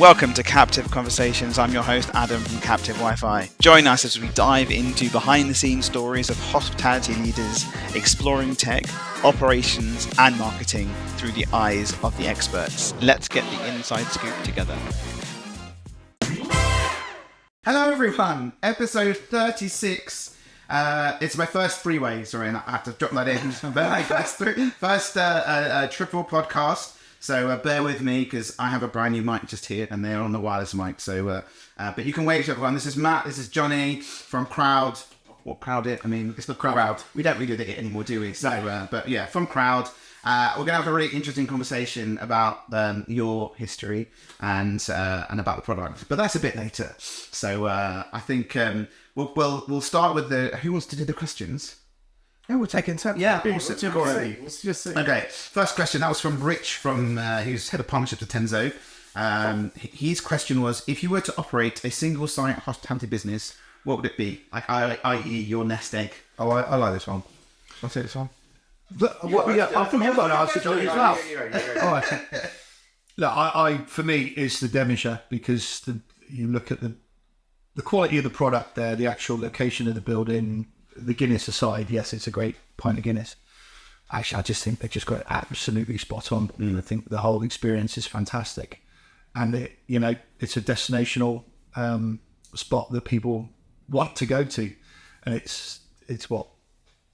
Welcome to Captive Conversations. I'm your host, Adam from Captive Wi-Fi. Join us as we dive into behind-the-scenes stories of hospitality leaders, exploring tech, operations, and marketing through the eyes of the experts. Let's get the inside scoop together. Hello, everyone. Episode 36. It's my first three-way. Sorry, I have to drop that in. First triple podcast. So bear with me because I have a brand new mic just here and they're on the wireless mic. So, but you can wait, everyone. This is Matt. This is Jonny from Krowd. What Krowd it? I mean, it's the Krowd. We don't really do it anymore, do we? So, but yeah, from Krowd. We're going to have a really interesting conversation about your history and about the product. But that's a bit later. So I think we'll start with who wants to do the questions? Yeah, we'll take it in. Yeah, Let's just see. Okay, first question. That was from Rich, who's head of partnerships at Tenzo. His question was: if you were to operate a single-site hospitality business, what would it be? I.e., your nest egg. Oh, I like this one. I'll take this one. I think everyone asked it as well. All right. Look, for me, it's the Devonshire because you look at the quality of the product there, the actual location of the building. The Guinness aside, yes, it's a great pint of Guinness. Actually, I just think they just got it absolutely spot on. I think the whole experience is fantastic, and it's a destinational spot that people want to go to, and it's what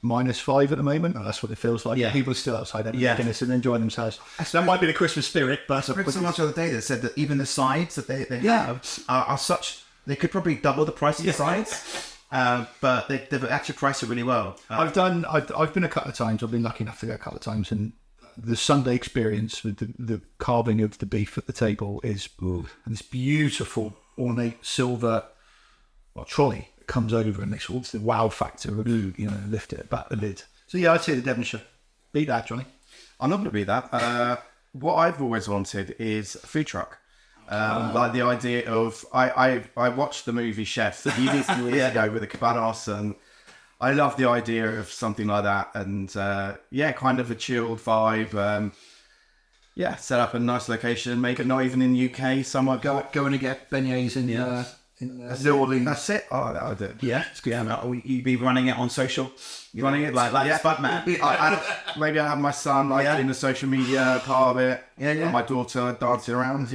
-5 at the moment. Oh, that's what it feels like. Yeah, people are still outside having Guinness and enjoying themselves. So that might be the Christmas spirit, but I read so much the other day that said that even the sides that they have are such they could probably double the price of the sides. But they've actually priced it really well. I've been a couple of times. I've been lucky enough to go a couple of times, and the Sunday experience with the carving of the beef at the table is and this beautiful ornate silver trolley that comes over, and it's the wow factor of lift it back the lid. So yeah, I'd say the Devonshire. Beat that, Jonny. I'm not going to beat that. What I've always wanted is a food truck. Like the idea of I watched the movie Chef years ago with the cabanas, and I love the idea of something like that, and kind of a chilled vibe. Set up a nice location, maybe not even in the UK. Somewhere Going to get beignets in New Orleans. That's it. Oh, that would do. Yeah, it's good. You'd be running it on social. You're running it like Spudman. Maybe I have my son in the social media part of it. My daughter dancing around.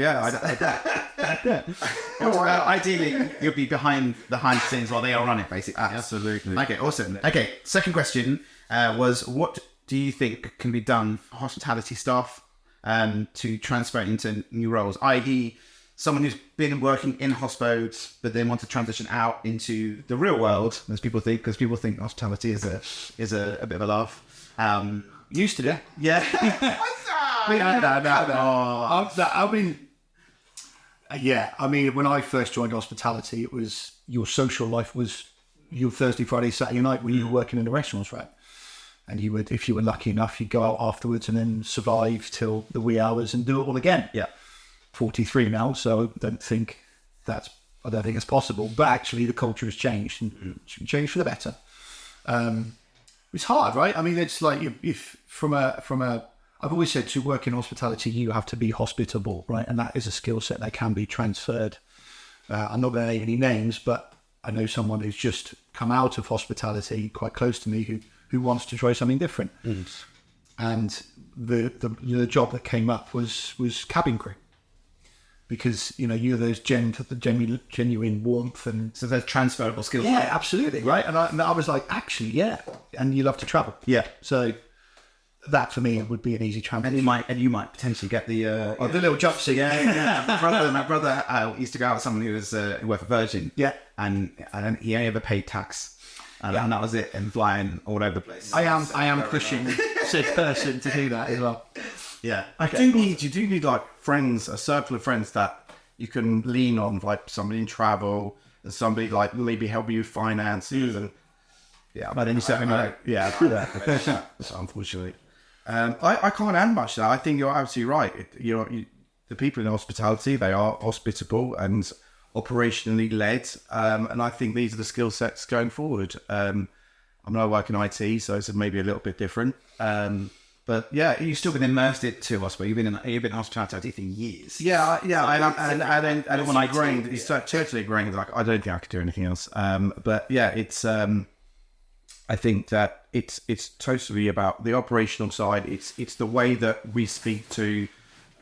Ideally, you'll be behind the scenes while they all run it, basically. Absolutely. Okay, awesome. Okay, second question was: what do you think can be done for hospitality staff to transfer into new roles? I.e., someone who's been working in hospos, but then want to transition out into the real world, as people think, because people think hospitality is a bit of a laugh. Used to do. Yeah. I mean, when I first joined hospitality, it was your social life was your Thursday, Friday, Saturday night when you were working in the restaurants, right? And you would, if you were lucky enough, you'd go out afterwards and then survive till the wee hours and do it all again. Yeah. 43 now, so I don't think it's possible. But actually, the culture has changed and changed for the better. It's hard, right? I mean, it's like if from a I've always said to work in hospitality, you have to be hospitable, right? And that is a skill set that can be transferred. I'm not going to name any names, but I know someone who's just come out of hospitality, quite close to me, who wants to try something different. And the job that came up was cabin crew. Because you're those genuine warmth, and so there's transferable skills. Yeah, absolutely, right. And I was like, actually, yeah. And you love to travel, So that for me would be an easy transition. And you might potentially get the little jumpsuit. Yeah. My brother used to go out with someone who worked for Virgin. Yeah, and he only ever paid tax. And that was it, and flying all over the place. I am pushing said person to do that as well. Yeah. Okay. You do need like friends, a circle of friends that you can lean on, like somebody in travel, and somebody like maybe help you with finances, and but then you certainly unfortunately, I can't add much to that. I think you're absolutely right. The people in hospitality, they are hospitable and operationally led, and I think these are the skill sets going forward. I work in IT, so it's maybe a little bit different. But yeah, You've still been immersed it too, I suppose. You've been in hospitality for years. Yeah, and when I grained, it's totally ingrained. Like I don't think I could do anything else. But yeah, it's. I think that it's totally about the operational side. It's the way that we speak to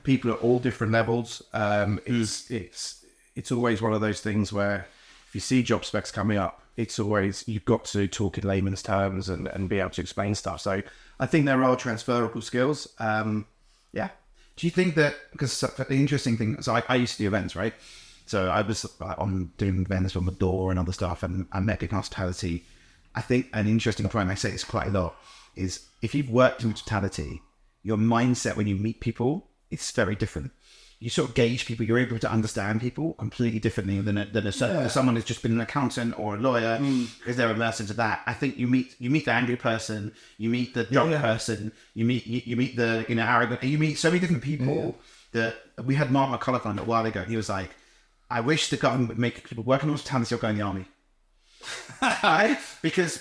people at all different levels. It's always one of those things where if you see job specs coming up, it's always you've got to talk in layman's terms and be able to explain stuff. So I think there are transferable skills. Yeah. Do you think that, because the interesting thing, so I used to do events, right? So I was on doing events on the door and other stuff, and I met in hospitality. I think an interesting point, I say this quite a lot, is if you've worked in hospitality, your mindset when you meet people, it's very different. You sort of gauge people, you're able to understand people completely differently than someone who's just been an accountant or a lawyer, because they're immersed into that. I think you meet the angry person, you meet the drunk person, you meet the arrogant, you meet so many different people that we had Mark McCullough on a while ago. He was like, I wish the government would make people working in hospitality or go in the army. because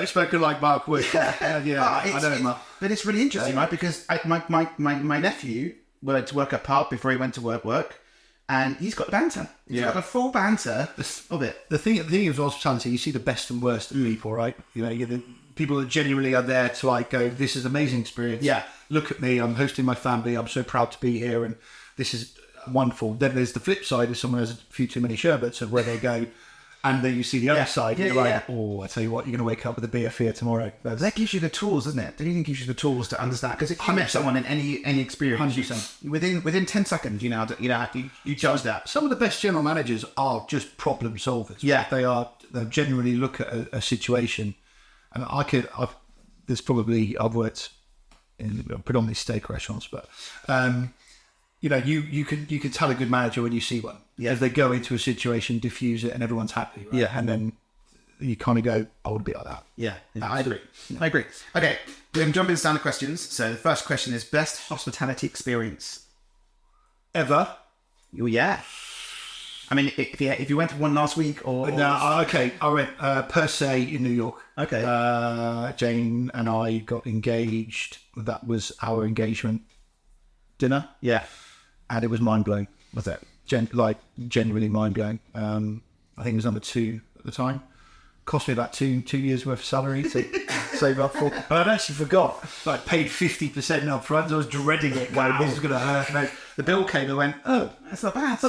spoken like Mark would. I know it, Mark. But it's really interesting, right? Because my nephew went to work at Pub before he went to work, and he's got banter. He's got a full banter of it. The thing is hospitality, you see the best and worst of people, right? You're the people that genuinely are there to like go, this is an amazing experience. Yeah. Look at me, I'm hosting my family, I'm so proud to be here, and this is wonderful. Then there's the flip side, if someone has a few too many sherbets of where they go, and then you see the other side, and you're like, oh, I tell you what, you're going to wake up with a beer fear tomorrow. That gives you the tools, doesn't it? Don't you think it gives you the tools to understand? Because if you met someone in any experience, 100%. Within 10 seconds, you judge that. Some of the best general managers are just problem solvers. Yeah. They genuinely look at a situation, and I've worked in predominantly steak restaurants, but you can tell a good manager when you see one. Yeah. As they go into a situation, diffuse it, and everyone's happy. Right? Yeah. And then you kind of go, I would be like that. Yeah. I agree. Okay. We're going to jump into standard questions. So the first question is best hospitality experience ever? Oh, yeah. I mean, if you went to one last week or... No, okay. I went per se in New York. Okay. Jane and I got engaged. That was our engagement dinner. Yeah. And it was mind-blowing. Was it? Genuinely mind-blowing. I think it was number 2 at the time. Cost me about two years worth of salary to save up for. And I'd actually forgot. I paid 50% up front. I was dreading it. Wow, this is going to hurt. And the bill came and went, oh, that's not bad.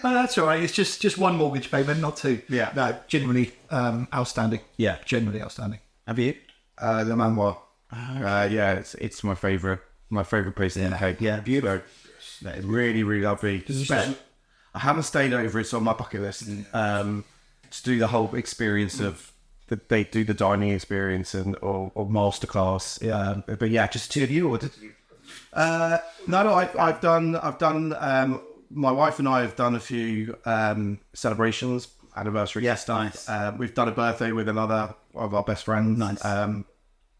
That's all right. It's just one mortgage payment, not 2. Yeah. No, genuinely outstanding. Yeah. Genuinely outstanding. Have you? The Manoir. Yeah, it's my favourite place in the Hague. Yeah, beautiful. That is really, really lovely. I haven't stayed over. It's on my bucket list. To do the whole experience of they do the dining experience or masterclass. Yeah, but yeah, just 2 of you, or did you? No. I've done. My wife and I have done a few celebrations, anniversaries. Yes, nice. We've done a birthday with another of our best friends. Nice.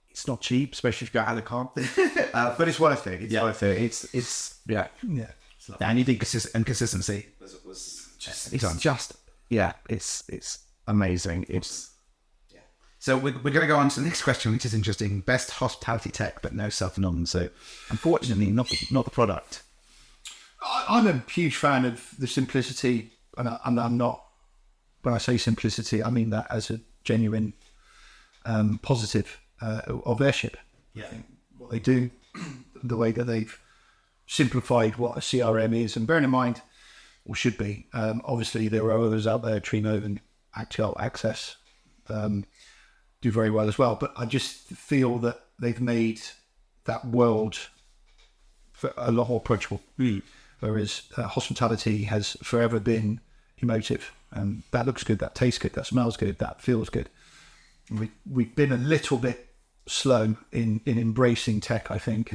It's not cheap, especially if you go out of the car. But it's worth it. It's worth it. It's yeah. And you think consistency? It's amazing. So we're going to go on to the next question, which is interesting. Best hospitality tech, but no self-phenomenon. So unfortunately, not the product. I'm a huge fan of the simplicity, and I'm not. When I say simplicity, I mean that as a genuine positive of their ship. Yeah. I think what they do, the way that they've simplified what a CRM is, and bearing in mind, or should be, obviously there are others out there, Trimo and Actual Access, do very well as well. But I just feel that they've made that world a lot more approachable. Whereas hospitality has forever been emotive, and that looks good, that tastes good, that smells good, that feels good. We've been a little bit slow in embracing tech, I think.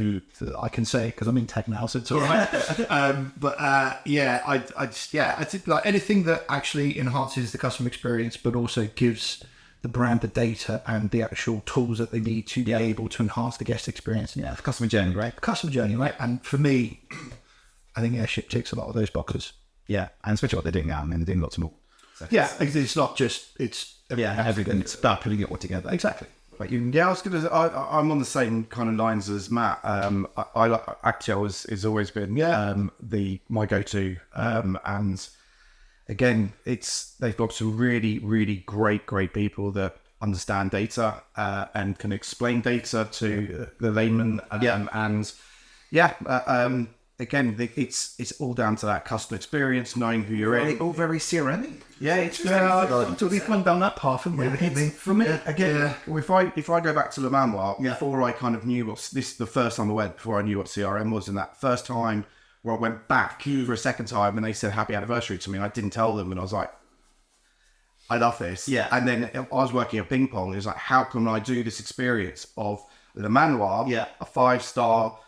I can say because I'm in tech now, so it's all right. I think like anything that actually enhances the customer experience, but also gives the brand the data and the actual tools that they need to be able to enhance the guest experience. Yeah, the customer journey, right? Customer journey, right? And for me, I think Airship ticks a lot of those boxes. Yeah, and especially what they're doing now. I mean, they're doing lots more. So it's not just everything. It's about putting it all together. Exactly. But I was gonna. I'm on the same kind of lines as Matt. I like Actio has always been my go-to. And again, they've got some really, really great people that understand data and can explain data to the layman. Again, it's all down to that customer experience, knowing who you're in. All very CRM. Yeah, it's we've gone down that path, haven't we? From it again. If I go back to Le Manoir, before I kind of knew this is the first time I went, before I knew what CRM was, and that first time where I went back for a second time, and they said happy anniversary to me, and I didn't tell them, and I was like, I love this. Yeah. And then I was working at ping pong. It was like, how can I do this experience of Le Manoir, a 5-star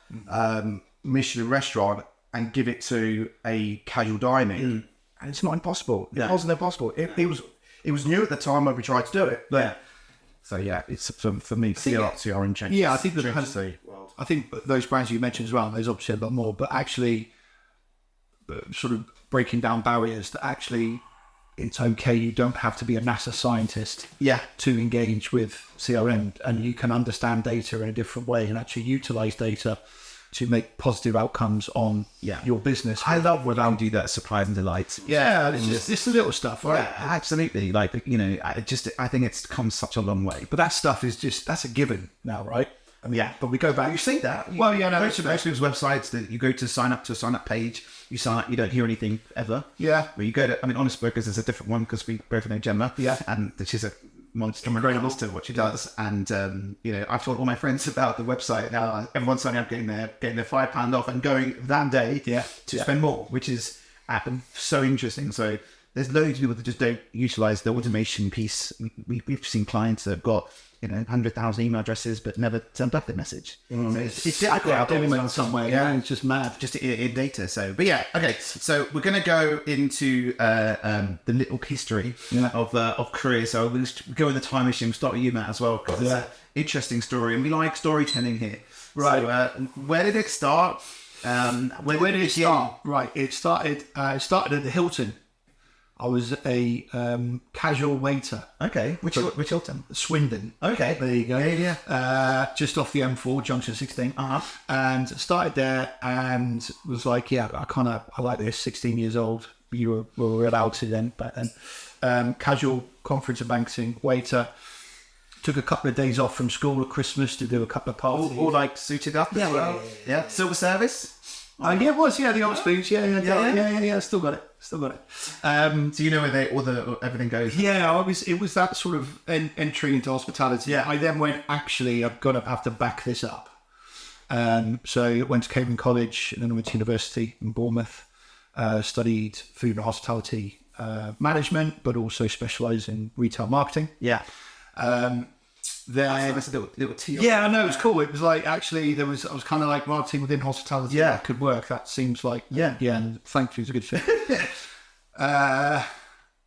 Michelin restaurant, and give it to a casual dining? And it's not impossible. It wasn't impossible. It was new at the time when we tried to do it. But so it's for me. CRM change. Yeah, I think I think those brands you mentioned as well. There's obviously a lot more, but actually, sort of breaking down barriers that actually. It's okay. You don't have to be a NASA scientist to engage with CRM, and you can understand data in a different way and actually utilize data to make positive outcomes on your business. I love when I do that surprise and delight. Yeah, it's the little stuff, right? Yeah, absolutely. Like, I think it's come such a long way. But that stuff is that's a given now, right? I mean, but we go back. You see that? Well, yeah, no. Most of those websites that you go to sign up page, you sign up, you don't hear anything ever. Yeah. But you go to, Honest Brokers is a different one because we both know Gemma. Yeah. And she's a monster, incredible to what she does. And, I've told all my friends about the website. Now everyone's signing up, getting their £5 off and going that day to spend more, which is so interesting. So there's loads of people that just don't utilize the automation piece. We've seen clients that have got 100,000 email addresses, but never sent up the message. So it's out in some way. Yeah, it's just mad. Just in data. So, but okay. So we're going to go into the little history of career. So we'll go in the time machine. We'll start with you, Matt, as well, because it's an interesting story, and we like storytelling here. Right. So, where did it start? Where did it start? Right. It started at the Hilton. I was a casual waiter. Okay, which Hilton? Swindon. Okay, there you go. Yeah. Just off the M4, junction 16. And started there, and was like, I like this. 16 years old. We were allowed to then back then. Casual conference and banking waiter. Took a couple of days off from school at Christmas to do a couple of parties. All like suited up. Yeah. Silver service. It was, the old spoons, still got it. Do you know where everything goes? Yeah, it was that sort of entry into hospitality. Yeah. I then went, actually, I'm going to have to back this up. So I went to Cambridge College, and then I went to university in Bournemouth, studied food and hospitality management, but also specialised in retail marketing. Yeah. That's a little tea. Yeah, I know, it was cool. It was like, actually, I was kind of like marketing within hospitality. Yeah. That could work. That seems like, and thankfully it's a good fit.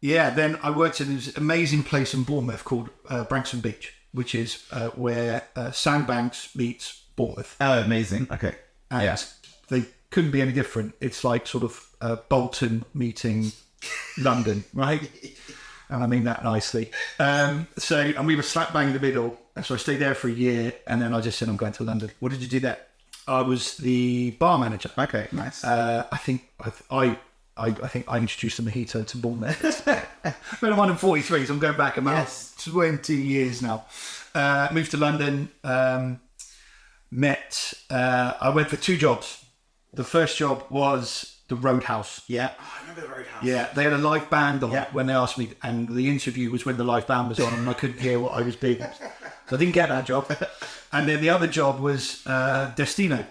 Then I worked in this amazing place in Bournemouth called Branksome Beach, which is where Sandbanks meets Bournemouth. Oh, amazing. Okay. And they couldn't be any different. It's like sort of Bolton meeting London, right? And I mean that nicely. And we were slap bang in the middle. So I stayed there for a year, and then I just said, I'm going to London. What did you do there? I was the bar manager. Okay, nice. I think I introduced the mojito to Bournemouth. But I'm on 43, so I'm going back about 20 years now. Moved to London. I went for 2 jobs. The first job was the Roadhouse. Yeah. Oh, I remember the Roadhouse. Yeah, they had a live band on when they asked me, and the interview was when the live band was on, and I couldn't hear what I was being. So I didn't get that job. And then the other job was Destino.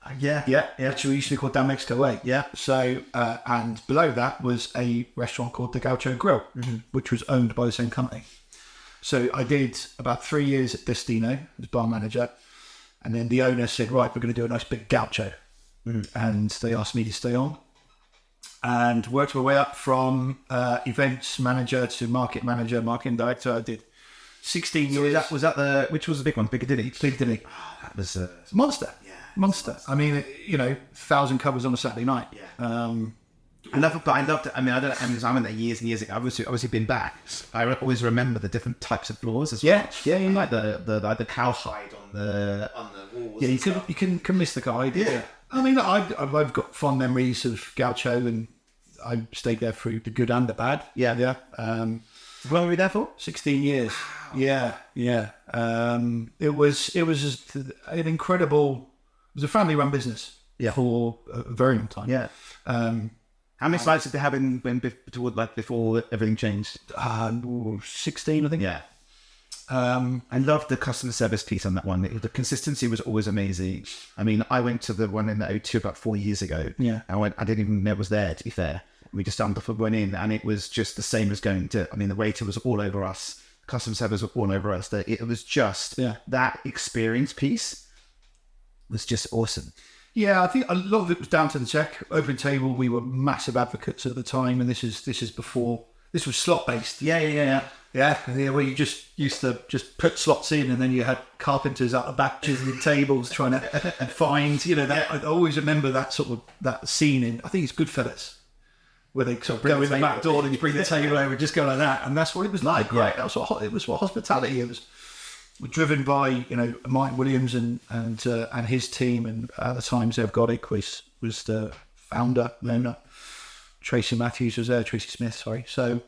Which we used to call Dan Mexico Way. Yeah. So, and below that was a restaurant called the Gaucho Grill, which was owned by the same company. So I did about 3 years at Destino as bar manager, and then the owner said, right, we're going to do a nice big gaucho. And they asked me to stay on, and worked my way up from events manager to market manager, marketing director. I did 16 years. Which was the big one? Piccadilly. Piccadilly. Oh, that was a monster. Yeah. Monster. I mean, 1,000 covers on a Saturday night. Yeah. I loved it. I mean, I went there years and years ago. I've obviously been back. I always remember the different types of floors as well. Yeah, Like the cowhide on the walls. Yeah, you can miss the guide. Yeah. I mean, I've got fond memories of Gaucho, and I stayed there through the good and the bad. Yeah. What were we there for? 16 years. Yeah. It was just an incredible. It was a family-run business. Yeah. For a very long time. Yeah. How many slides did they have before everything changed? 16, I think. Yeah. I loved the customer service piece on that one. The consistency was always amazing. I mean, I went to the one in the O2 about 4 years ago. Yeah. I didn't even know it was there, to be fair. We just went in, and it was just the same as going to. I mean, the waiter was all over us. Customer service was all over us. It was just that experience piece was just awesome. Yeah, I think a lot of it was down to the tech. Open Table, we were massive advocates at the time, and this is before. This was slot based. Yeah. Yeah, where you just used to just put slots in, and then you had carpenters out the back chiseling tables trying to find. That I always remember that sort of that scene in. I think it's Goodfellas, where they sort of go in the back door and you bring the table over and just go like that, and that's what it was like. Right, that was it was what hospitality. It was driven by Mike Williams and his team, and at the time Zev Goddick was the founder. Owner. Tracy Matthews was there. Tracy Smith, sorry. So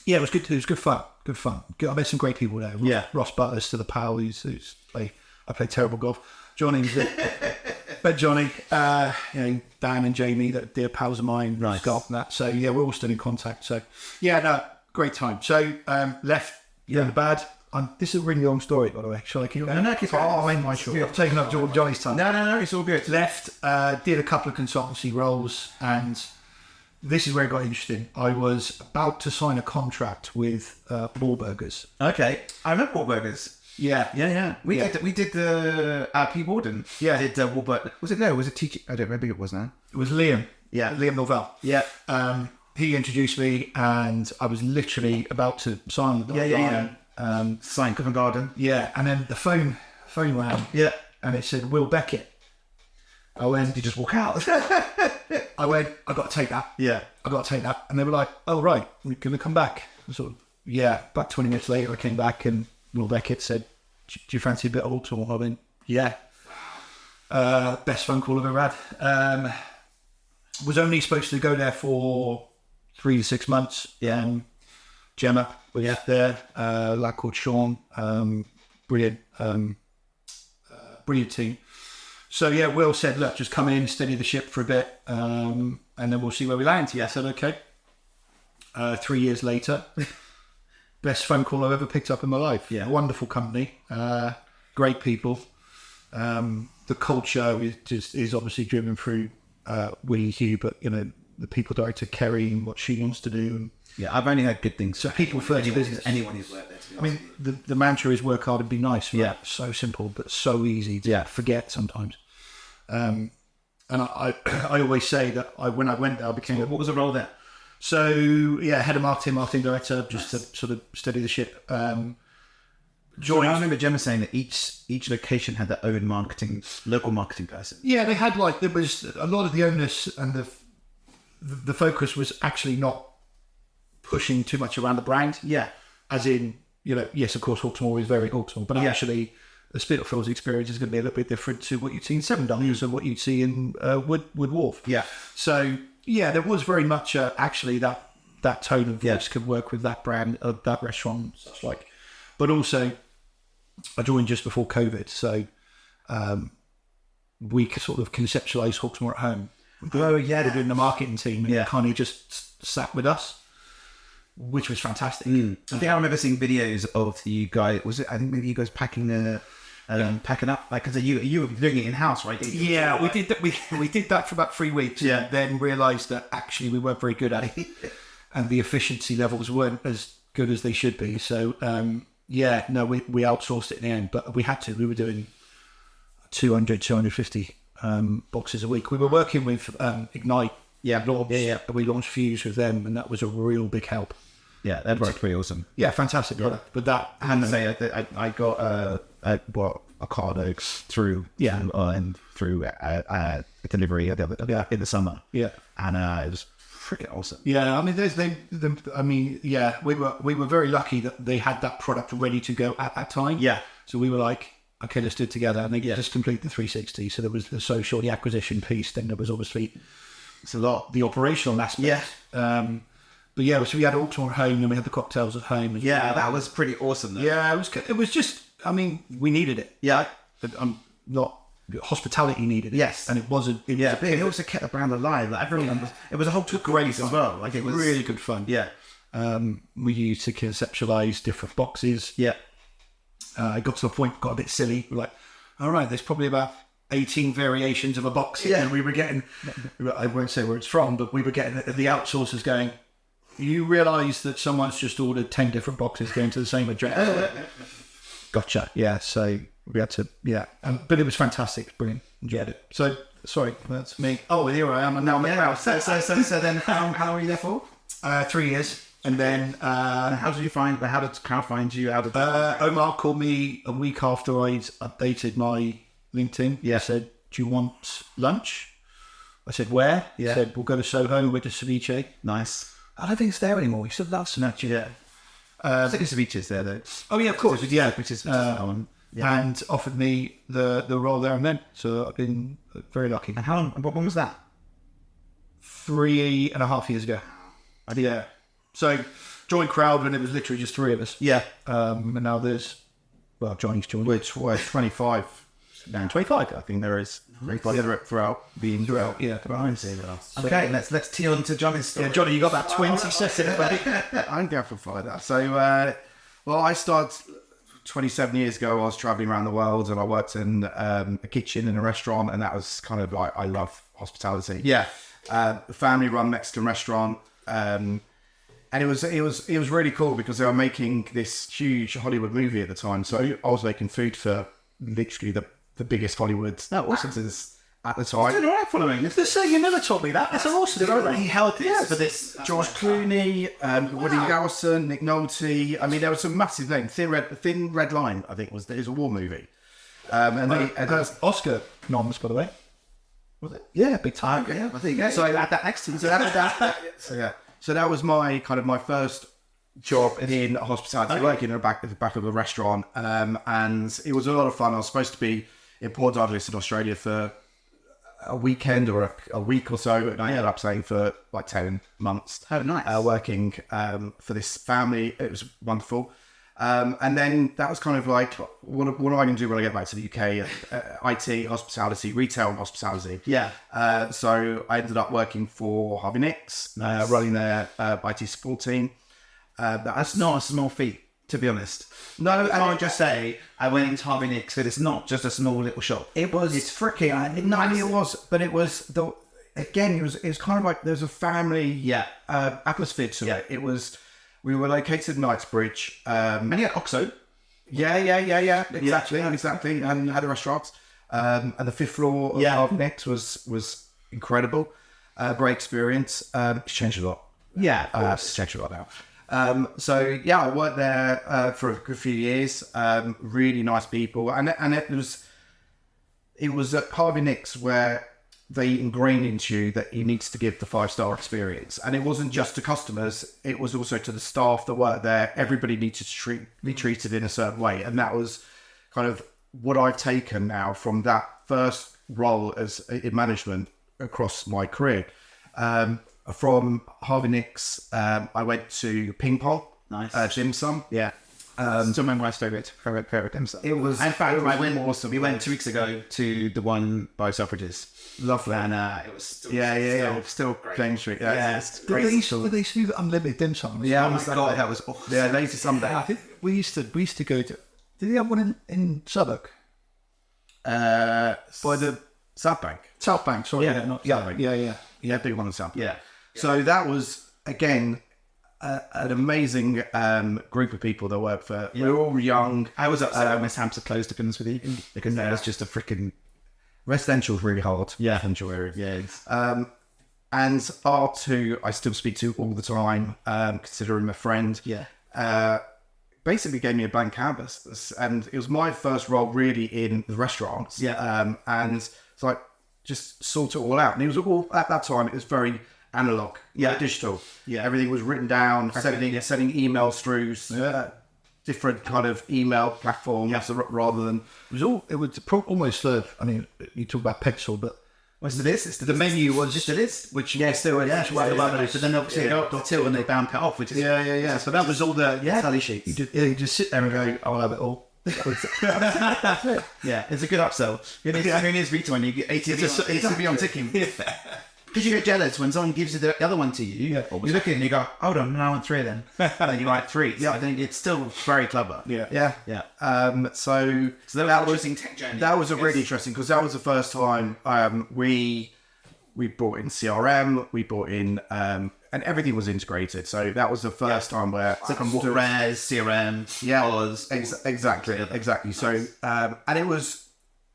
yeah, it was good. It was good fun. I met some great people there. Ross Butters to the pal. I played terrible golf. Johnny was there. But Johnny, Dan and Jamie, that dear pals of mine, nice. Scott and that. So yeah, we're all still in contact. So yeah, no, great time. So left the bad. This is a really long story, by the way. Shall I keep going? No, keep going. I'm sure. I've taken up Johnny's time. No, it's all good. Left, did a couple of consultancy roles, and this is where it got interesting. I was about to sign a contract with Wahlburgers. Okay, I remember Wahlburgers. Yeah. We did the P. Warden. Yeah. Did Wahlburgers. Was it TG? I don't remember who it was now. It was Liam. Yeah. Liam Norvell. Yeah. He introduced me, and I was literally about to sign the dotted line. Sign Covent Garden. Yeah, and then the phone rang. Yeah. And it said Will Beckett. I went, did you just walk out? I went, I got to take that. Yeah. I got to take that. And they were like, oh, right, we're going to come back. And sort of, about 20 minutes later, I came back and Will Beckett said, do you fancy a bit of Baltimore? I went, yeah. Best phone call I've ever had. Was only supposed to go there for 3 to 6 months. Yeah. Gemma was there. A lad called Sean. Brilliant team. So yeah, Will said, look, just come in, steady the ship for a bit, and then we'll see where we land. Yeah, I said, okay. 3 years later, best phone call I've ever picked up in my life. Yeah. Wonderful company, great people. The culture is obviously driven through Willie Hugh, but the people director Kerry and what she wants to do. And, yeah, I've only heard good things. So people first business. Anyone who's worked there. I mean, the mantra is work hard and be nice. Right? Yeah. So simple, but so easy to forget sometimes. And I always say that when I went there, I became... What was the role there? So, yeah, head of marketing director, just to sort of steady the ship. I remember Gemma saying that each location had their own local marketing person. Yeah, they had there was a lot of the onus and the focus was actually not pushing too much around the brand. Yeah. As in, yes, of course, Baltimore is very Baltimore, but actually the Spitalfields experience is going to be a little bit different to what you'd see in Seven W's and what you'd see in Wood Wharf. Yeah. So, yeah, there was very much actually that tone of voice could work with that brand, that restaurant, such like. But also, I joined just before COVID, so we could sort of conceptualise Hawksmoor at home. Oh, yeah. They're doing the marketing team and kind of just sat with us, which was fantastic. I think I remember seeing videos of you guys. I think maybe you guys packing packing up, because you were doing it in house, right? Yeah, we did that. We did that for about 3 weeks. Yeah. And then realised that actually we weren't very good at it, and the efficiency levels weren't as good as they should be. So we outsourced it in the end, but we had to. We were doing 250 boxes a week. We were working with Ignite. Yeah. We launched Fuse with them, and that was a real big help. Yeah, that was pretty awesome. Yeah, fantastic product. But that I had to say, I got a card through and through a delivery in the summer. Yeah, and it was freaking awesome. Yeah, I mean, we were very lucky that they had that product ready to go at that time. Yeah. So we were like, okay, let's do it together, and they just complete the 360. So there was the social, the acquisition piece. Then there was obviously It's a lot. the operational aspect. Yeah. But yeah, so we had all to our home, and we had the cocktails at home. Yeah, that was pretty awesome. Though. Yeah, it was just, I mean, we needed it. Yeah. But hospitality needed it. Yes. And it wasn't. Yeah, but it also kept the brand alive. Like everyone, it was a whole took great as fun. well. Like it was really good fun. Yeah. We used to conceptualize different boxes. Yeah. It got to a point, got a bit silly. We're like, all right, there's probably about 18 variations of a box. Yeah. And we were getting, I won't say where it's from, but we were getting the outsourcers going, you realise that someone's just ordered 10 different boxes going to the same address. Gotcha. Yeah, so we had to, but it was fantastic. It's brilliant. Enjoyed it. So, sorry, that's me. Oh, here I am. And now I'm out. So then how were you there for? 3 years. And then How did Krowd find you? How did Omar called me a week after I'd updated my LinkedIn. Yeah. Said, do you want lunch? I said, where? He Yeah. said, we'll go to Soho, we're to ceviche. Nice? I don't think it's there anymore. He still loves ceviche. Yeah. I think it's ceviches there though. Oh, yeah, of course. Yeah. Which is And offered me the role there and then. So I've been very lucky. And how long? When was that? 3.5 years ago. Yeah. So joined Krowd when it was literally just 3 of us. Yeah. And now there's, Johnny's joined. Which was 25. Now 25. I think there is. Throughout. Yeah. Okay, let's tee on to Johnny's story. Yeah, Johnny, you got that 20 seconds, buddy. I'm going for fighter. So, I started 27 years ago. I was traveling around the world, and I worked in a kitchen in a restaurant, and that was kind of like, I love hospitality. Yeah. Family-run Mexican restaurant, and it was really cool because they were making this huge Hollywood movie at the time. So I was making food for literally the biggest Hollywood actors at the time. Doing all right following this. Just saying, you never told me that. That's awesome. He held this for this. George Clooney, Woody Harrelson, Nick Nolte. I mean, there was some massive names. Thin Red Line, I think, was a war movie. And Oscar noms, by the way. Was it? Yeah, big time. Okay, yeah, I think. So I had that next to you. So that was my first job in hospitality, working in the back of a restaurant, and it was a lot of fun. I was supposed to be in Port Douglas in Australia for a weekend or a week or so, and I ended up staying for like 10 months. Oh, nice. Working for this family. It was wonderful. And then that was kind of like, what am I going to do when I get back to the UK? IT, hospitality, retail and hospitality. Yeah. So I ended up working for Harvey Nicks, running their IT support team. That's not a small feat, to be honest. No, I can't just say I went into Harvey Nicks, but it's not just a small little shop. It was. It's freaking. It was, but it was it was kind of like there's a family atmosphere to it. It was. We were located in Knightsbridge. And yeah, Oxo. Yeah. Exactly. And had a restaurant. And the 5th floor of Harvey Nicks was incredible. Great experience. It's changed a lot. Yeah, It's changed a lot now. I worked there for a good few years. Really nice people, and it was at Harvey Nicks where they ingrained into you that you needs to give the 5-star experience, and it wasn't just to customers; it was also to the staff that worked there. Everybody needed to be treated in a certain way, and that was kind of what I've taken now from that first role as in management across my career. From Harvey Nicks, I went to ping pong. Nice. Dim sum. Yeah. Still my wife's favourite dim sum. It was. In fact, it was awesome. We went 2 weeks ago to the one by Selfridges. Lovely. And it was still, Still James Street. it's Did great. they do the unlimited dim sum? Yeah, Oh my God, that was awesome. Yeah, later Sunday. I think we used to go to. Did they have one in Southwark? By the South Bank. South Bank, sorry. Yeah, not yeah. South Bank. Yeah, big one in South Bank. Yeah. So that was again an amazing group of people that worked for. We were all young. I was upset when Miss Hampstead closed, to be honest with you, because that was just a freaking Residential's really hard. Yeah. Residential area. yeah. And R2, I still speak to all the time, consider him a friend. Yeah. Basically gave me a blank canvas, and it was my first role really in the restaurants. Yeah. And it's like just sort it all out. And it was all at that time. It was very analog, digital. Yeah. Everything was written down, sending emails through different kind of email platforms rather than... It was almost, I mean, you talk about pencil, but What's this? the menu was just it is, which still yeah, is. but then obviously it got to tilt and they bound it off, which is So that was all the tally sheets. You just sit there and go, I'll have it all. Yeah, it's a good upsell. Who needs Vita when you get 80 to be on ticking? Because you get jealous when someone gives you the other one to you. Yeah. You look at it and you go, hold on, I want 3 then. And then you like 3. So I think it's still very clever. Yeah. So that was interesting tech journey. That was a really interesting, because that was the first time we brought in CRM, we brought in and everything was integrated. So that was the first time where from res, CRM, dollars. Exactly. So and it was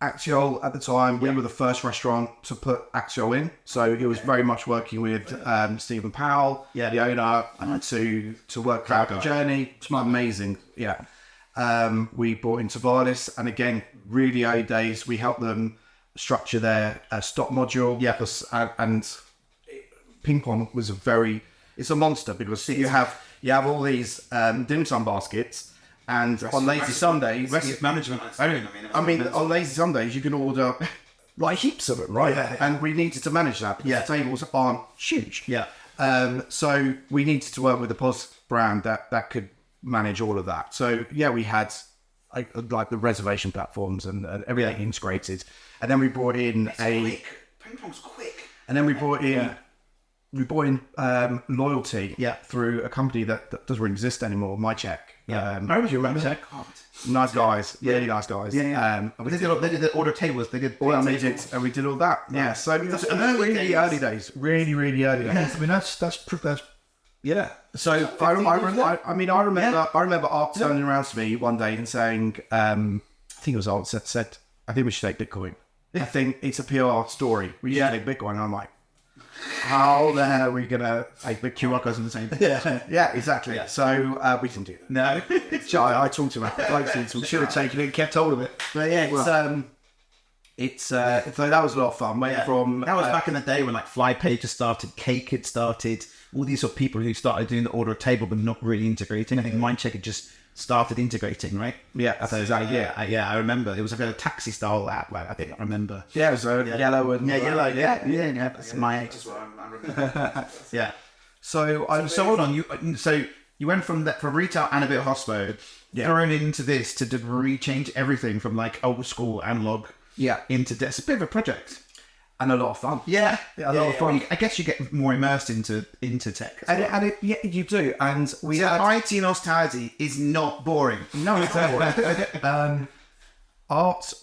Axiol at the time. We were the first restaurant to put Axiol in, so it was very much working with Stephen Powell, the owner, to work out the journey. It's amazing. We brought in Tavares, and again, really early days, we helped them structure their stock module. And ping pong was it's a monster, because you have all these dim sum baskets. And on lazy Sundays, management. On lazy Sundays, you can order like heaps of it, right? And we needed to manage that. The tables aren't huge. So we needed to work with the POS brand that could manage all of that. So we had like the reservation platforms and everything integrated. And then we brought in Ping pong's quick. And then we brought in loyalty through a company that doesn't really exist anymore, MyCheck. I remember that. Nice guys, really nice guys. They did the order tables. They did all and we did all that. So that's really early days. Really early days. I mean, that's So I remember Art turning around to me one day and saying, I think it was Art said, I think we should take Bitcoin. I think it's a PR story. We should take Bitcoin. And I'm like, how the hell are we gonna take the QR codes on the same thing? Exactly. So we didn't do that. No. So I talked to him. We should have taken it and kept hold of it. But so that was a lot of fun. That was back in the day when like Flypay just started, Cake had started, all these sort of people who started doing the order of table but not really integrating. I think MindCheck had just started integrating, right? I remember it was like a taxi style app. Like, I think I remember. It was yellow and That's my age as well. I remember. So hold on. You went from retail and a bit of hospo, thrown into this to rechange everything from like old school analog into this. It's a bit of a project. And a lot of fun. A lot of fun. I guess you get more immersed into tech. You do. And we IT and hospitality is not boring. No, it's not boring. Art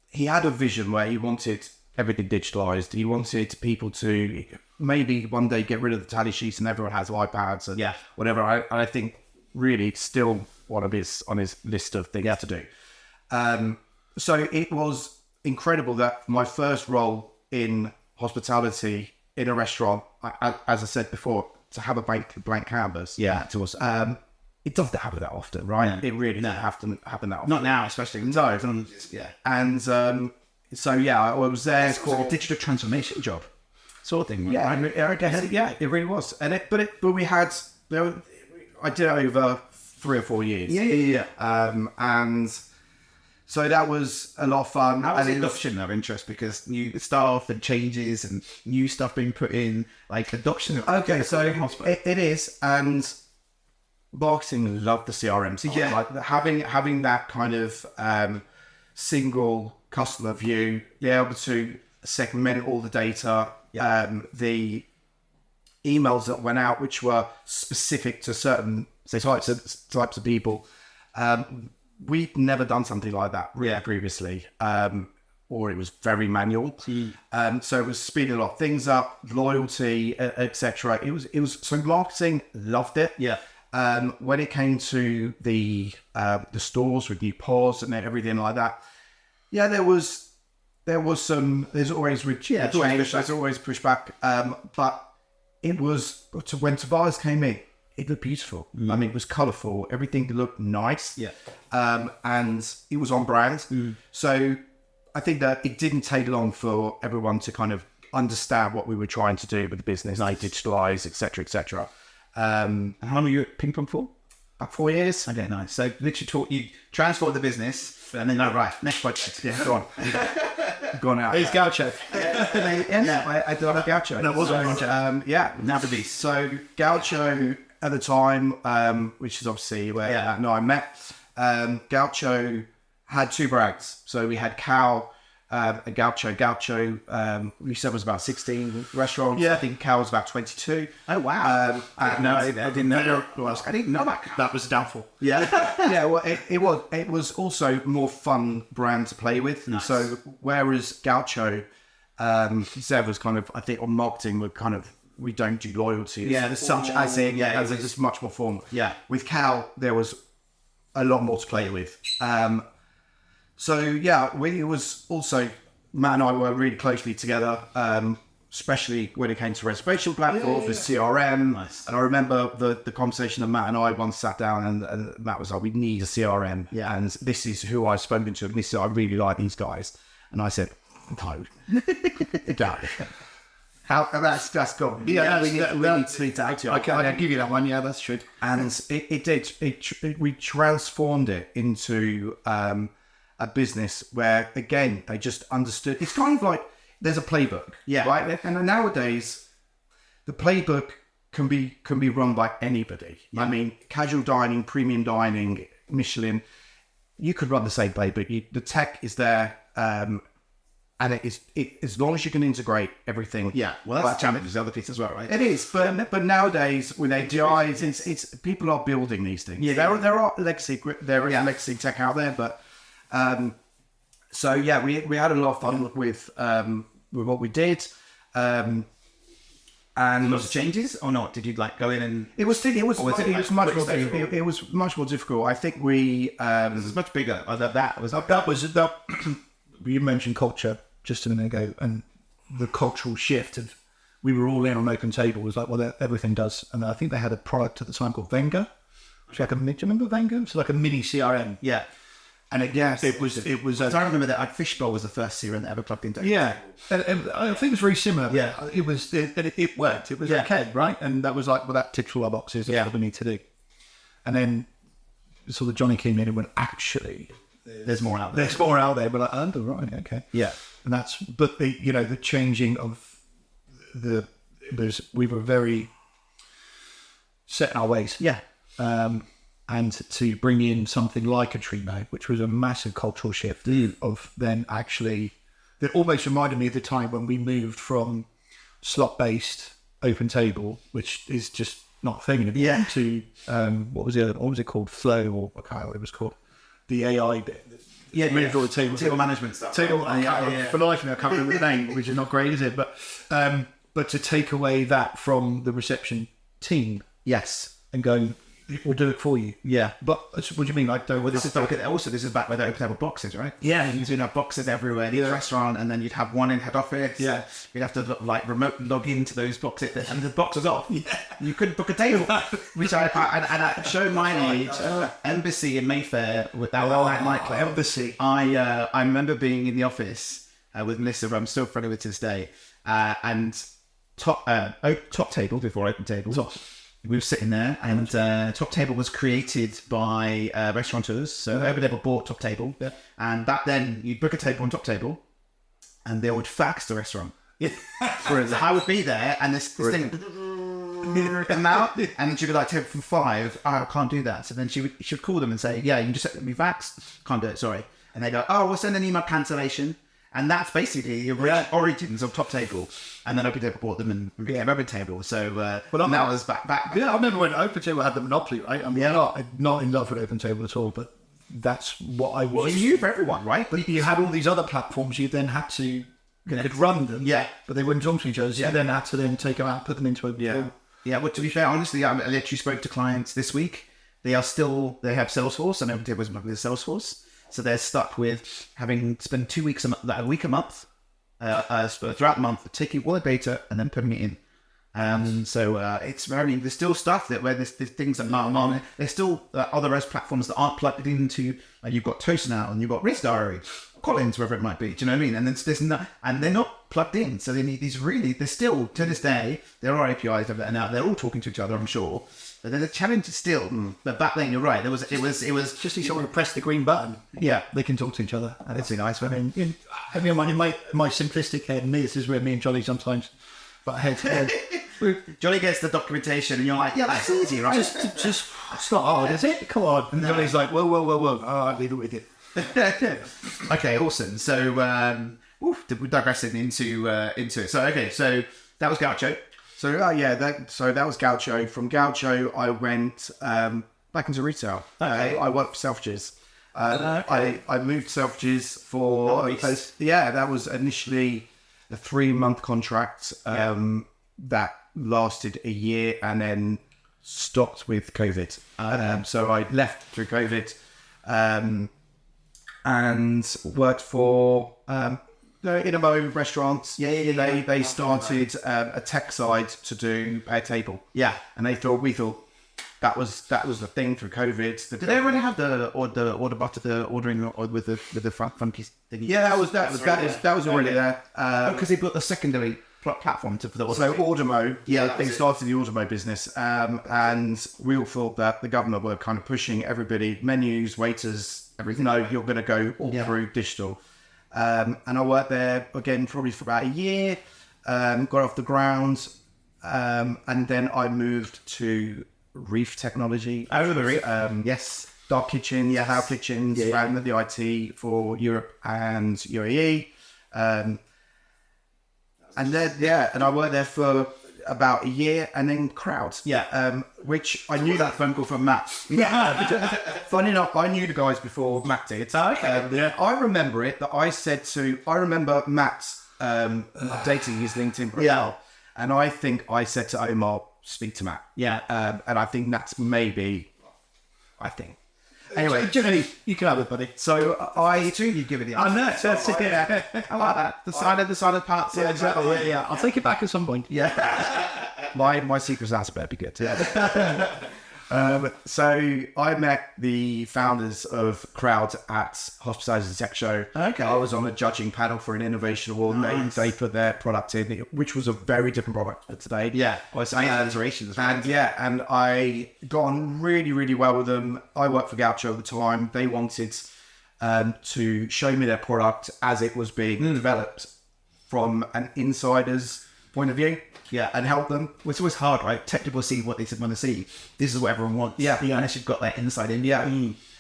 he had a vision where he wanted everything digitalized. He wanted people to maybe one day get rid of the tally sheets and everyone has iPads and whatever. I think really it's still one of on his list of things to do. So it was incredible that my first role in hospitality in a restaurant, as I said before, to have a blank canvas. To us. It doesn't happen that often, right? No. It really doesn't happen that often. Not now, especially. No. And I was there. It's called a digital transformation job, sort of thing. Right? It really was. But we had. I did it over 3 or 4 years. And so that was a lot of fun. How was the adoption of interest? Because you start off and changes and new stuff being put in, like adoption. Okay, so it is, and marketing loved the CRM. So like having that kind of single customer view, be able to segment all the data, the emails that went out, which were specific to certain types of people. We'd never done something like that previously, or it was very manual. So it was speeding a lot of things up, loyalty, etc. It was so marketing loved it. When it came to the stores with new POS and everything like that, there's always pushback. But it was when Tavares came in. It looked beautiful. I mean, it was colourful. Everything looked nice. And it was on brand. So I think that it didn't take long for everyone to kind of understand what we were trying to do with the business, digitalize, etc., etc. And how long were you at Ping Pong for? About 4 years. Okay, nice. So literally you transformed the business, and then next project. Yeah, go on. Gone out. It's Gaucho. I did a Gaucho. No, it wasn't Now the beast. So Gaucho at the time, which is obviously where Matt and I met. Gaucho had 2 brands. So we had Cow and Gaucho. Gaucho, we said was about 16 restaurants. Yeah. I think Cow was about 22. Oh wow! I didn't know. I didn't know that. That was doubtful. Yeah, Well, it was also more fun brand to play with. Nice. So whereas Gaucho, Zev was kind of, I think, on marketing, we're kind of, we don't do loyalty. There's such as in As it's just much more formal. Yeah. With Cal, there was a lot more to play with. It was also, Matt and I were really closely together, especially when it came to reservation platforms, the CRM. Nice. And I remember the conversation that Matt and I once sat down and Matt was like, we need a CRM. Yeah. And this is who I've spoken to. And this is, I really like these guys. And I said, no. That's gone. We need to speak to Actio. I can give you that one. Yeah, that's true. And we transformed it into a business where, again, they just understood. It's kind of like there's a playbook, right? And nowadays, the playbook can be run by anybody. Yeah. I mean, casual dining, premium dining, Michelin, you could run the same playbook. The tech is there, and as long as you can integrate everything. Yeah, well, that's the challenge. There's other piece as well, right? It is, but nowadays with APIs, it's people are building these things. Yeah, there is legacy tech out there, but we had a lot of fun with what we did, and lots of changes or not? Did you go in and it was much more difficult. I think it was much bigger. You mentioned culture just a minute ago, and the cultural shift of we were all in on Open Table was like, well, everything does. And I think they had a product at the time called Venga, which do you remember Venga? It's like a mini CRM. Yeah. And it was. I remember that Fishbowl was the first CRM that ever plugged into. Yeah, and I think it was very similar. Yeah, it worked. It was okay, right? And that was like, well, that ticks all our boxes. That's what we need to do. And then sort of Johnny came in and went, actually, there's more out there. There's more out there, but like, right, okay, yeah. And the changing of we were very set in our ways. Yeah. And to bring in something like a Trino, which was a massive cultural shift of then actually, that almost reminded me of the time when we moved from slot-based Open Table, which is just not a thing anymore, to, what was it called? Flow, or I can't remember what it was called. The AI bit. Moved all the table management stuff. For life of me, I can't remember the name, which is not great, is it? But to take away that from the reception team. Yes. And go, we'll do it for you. Yeah. But what do you mean? This is back where they open table boxes, right? Yeah. You'd have boxes everywhere in the restaurant, and then you'd have one in head office. Yeah. You'd have to remote log into those boxes, and the boxes off. Yeah. You couldn't book a table, which I showed my age. Embassy in Mayfair with that nightclub. Embassy. I remember being in the office with Melissa, who I'm still friendly with to this day, and top table before Open Table. We were sitting there, and Top Table was created by restaurateurs. So Open Table bought Top Table, and back then you'd book a table on Top Table, and they would fax the restaurant. Whereas I would be there, and this thing would come out, and she'd be like, table for 5. I can't do that. So then she would call them and say, yeah, you can just let me fax. Can't do it, sorry. And they go, oh, we'll send an email cancellation. And that's basically the origins of Top Table. And then Open Table bought them and became Open Table. So that was back. Yeah, I remember when Open Table had the monopoly, right? I mean, I'm not in love with Open Table at all, but that's what I was. It's new for everyone, right? But you had all these other platforms, you then had to could run them. Yeah. But they wouldn't talk to each other. So you then had to then take them out, put them into Open Table. Yeah, well, to be fair, honestly, I literally spoke to clients this week. They have Salesforce, and Open Table is with Salesforce. So they're stuck with having spent 2 weeks a month throughout the month, taking all the data and then putting it in. So it's very, there's still stuff that where there's things that aren't on it. There's still other REST platforms that aren't plugged into, you've got Toast now and you've got Risk Diary, Collins, wherever it might be. Do you know what I mean? And there's no, and they're not plugged in. So they need these really, there's still, to this day, there are APIs that are out. They're all talking to each other, I'm sure. But then the challenge is still, but back then you're right. It was Just need someone to press the green button. yeah. They can talk to each other. And That's a nice one. in my simplistic head, and this is where me and Johnny sometimes butt heads. Johnny gets the documentation and you're like, yeah, that's easy, right? Just it's not hard, is it? Come on. And Johnny's like, whoa. All right, leave it with you. Okay, awesome. So we're digressing into it. So okay, so that was Gaucho. So that was Gaucho. From Gaucho, I went back into retail. I worked for Selfridges. I moved to Selfridges for that was initially a 3-month contract that lasted a year and then stopped with COVID. So I left through COVID and worked for Inamo restaurants. They started a tech side to do pay a table. Yeah, And we thought that was the thing through COVID. did they already have the order button, the ordering with the funky thing? Yeah, that was already there. Because they built the secondary platform for the order. So Audomo, Yeah, they started the Audomo business, and we all thought that the government were kind of pushing everybody, menus, waiters, everything. No, you're going to go all through digital. And I worked there again probably for about a year, got off the ground, and then I moved to Reef Technology. Oh, the Reef. Yes, dark kitchens, cloud kitchens, ran the IT for Europe and UAE. And then, and I worked there for about a year, and then Krowd. Yeah. Which I knew that phone call from Matt. Yeah. Funny enough, I knew the guys before Matt did. Oh, okay. I remember it that I remember Matt updating his LinkedIn profile. Yeah. And I think I said to Omar, speak to Matt. Yeah. And I think that's maybe, Anyway, Johnny, you can have it, buddy. so You give it the I know. That's it. I like that. The side of parts. Yeah, exactly. Yeah. I'll take it back at some point. Yeah. my secret answer better be good. So I met the founders of Krowd at Hospitality and Tech Show. Okay. I was on a judging panel for an innovation award. Nice. They put their product in, which was a very different product for today. Yeah. Well, it's iterations. And I got on really, really well with them. I worked for Gaucho at the time. They wanted to show me their product as it was being developed from an insider's point of view. Yeah. And help them. Well, it's always hard, right? Tech people see what they want to see. This is what everyone wants. Yeah. Unless you've got that inside in. Yeah.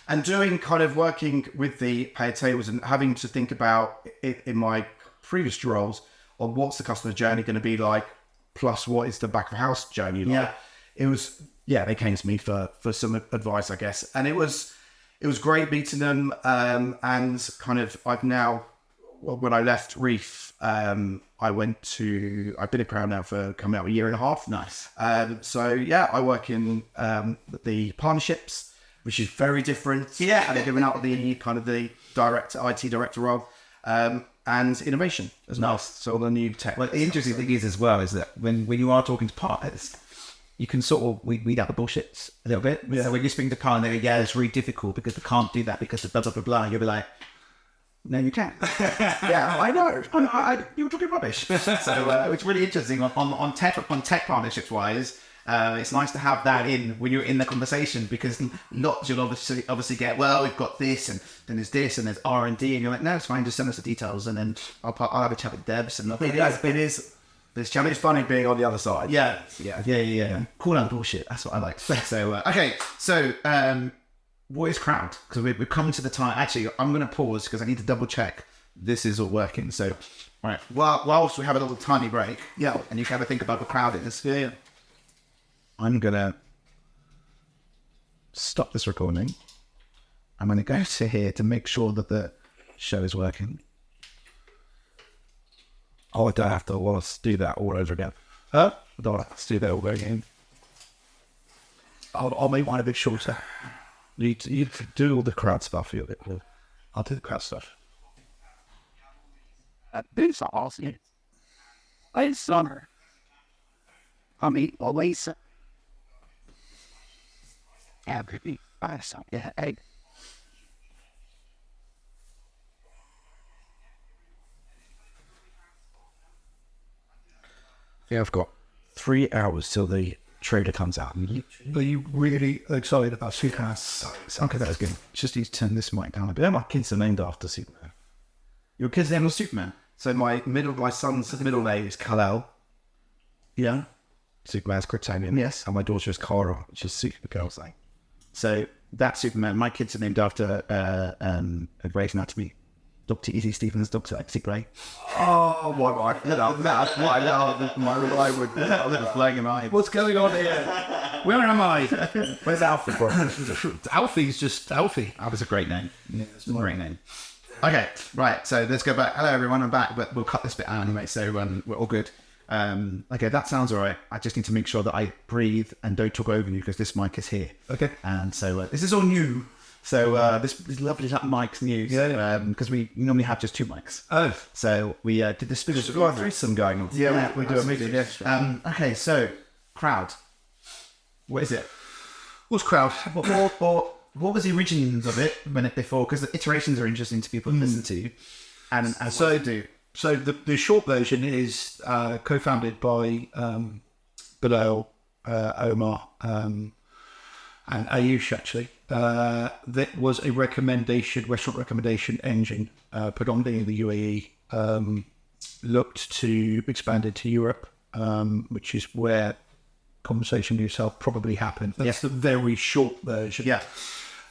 And doing kind of working with the pay tables and having to think about it in my previous roles on what's the customer journey going to be like, plus what is the back of house journey like. Yeah. It was, they came to me for some advice, I guess. And it was great meeting them. And kind of, I've now, when I left Reef, I've been at Krowd now for coming out a year and a half. Nice. I work in the partnerships, which is very different. Yeah. And giving out the kind of the IT director role, and innovation as well. So all the new tech. Well, the interesting thing is as well is that when you are talking to partners, you can sort of weed out the bullshit a little bit. Yeah. So when you speak to a partner, they go, it's really difficult because they can't do that because of blah, blah, blah, blah. You'll be like, no, you can't. Yeah, I know. You were talking rubbish. So it's really interesting on tech partnerships wise. It's nice to have that in when you're in the conversation because not you'll obviously get, well, we've got this and then there's this and there's R&D and you're like, no, it's fine, just send us the details and then I'll have a chat with Debs and it is. It's funny being on the other side. Yeah. Call out bullshit. That's what I like. So okay, so what is Krowd? Because we're coming to the time. Actually, I'm going to pause because I need to double check this is all working. So, all right. Whilst we have a little tiny break, and you can have a think about what Krowd is. Yeah. I'm going to stop this recording. I'm going to go to here to make sure that the show is working. Oh, I don't have to do that all over again. Huh? I don't have to do that all over again. I'll make mine a bit shorter. You do all the Krowd stuff. I'll do the Krowd stuff. This awesome. It's summer. mean, always. Everything. Yeah, hey. Yeah, I've got 3 hours till the trailer comes out. Are you really excited about Superman? Okay, that's good. Just need to turn this mic down a bit. My kids are named after Superman. Your kid's name was Superman. So my son's middle name is Kal-El. Yeah. Superman's Kryptonian. Yes. And my daughter is Kara, which is Supergirl's name. So that's Superman. My kids are named after a Grey's Anatomy. Dr. Easy Stevens, Dr. Exit Grey. Oh, that's why I would have flying in my. What's going on here? Where am I? Where's Alfie from? Alfie's just Alfie. That was a great name. Yeah, it's a great name. Okay, right. So let's go back. Hello, everyone. I'm back, but we'll cut this bit out anyway, so we're all good. Okay, that sounds all right. I just need to make sure that I breathe and don't talk over you because this mic is here. Okay. And so this is all new. So this lovely mic's new. Yeah. Because we normally have just 2 mics. Oh. So we did this bit of Threesome going on. Yeah, we do immediately. Yeah. Okay, so Krowd. What is it? What's Krowd? What was the origins of it before? Because the iterations are interesting to people to listen to, and so do. So the short version is co-founded by Bilal, Omar, and Ayush actually. That was a restaurant recommendation engine, predominantly in the UAE. Looked to expand into Europe, which is where conversation with yourself probably happened. That's the very short version. Yeah.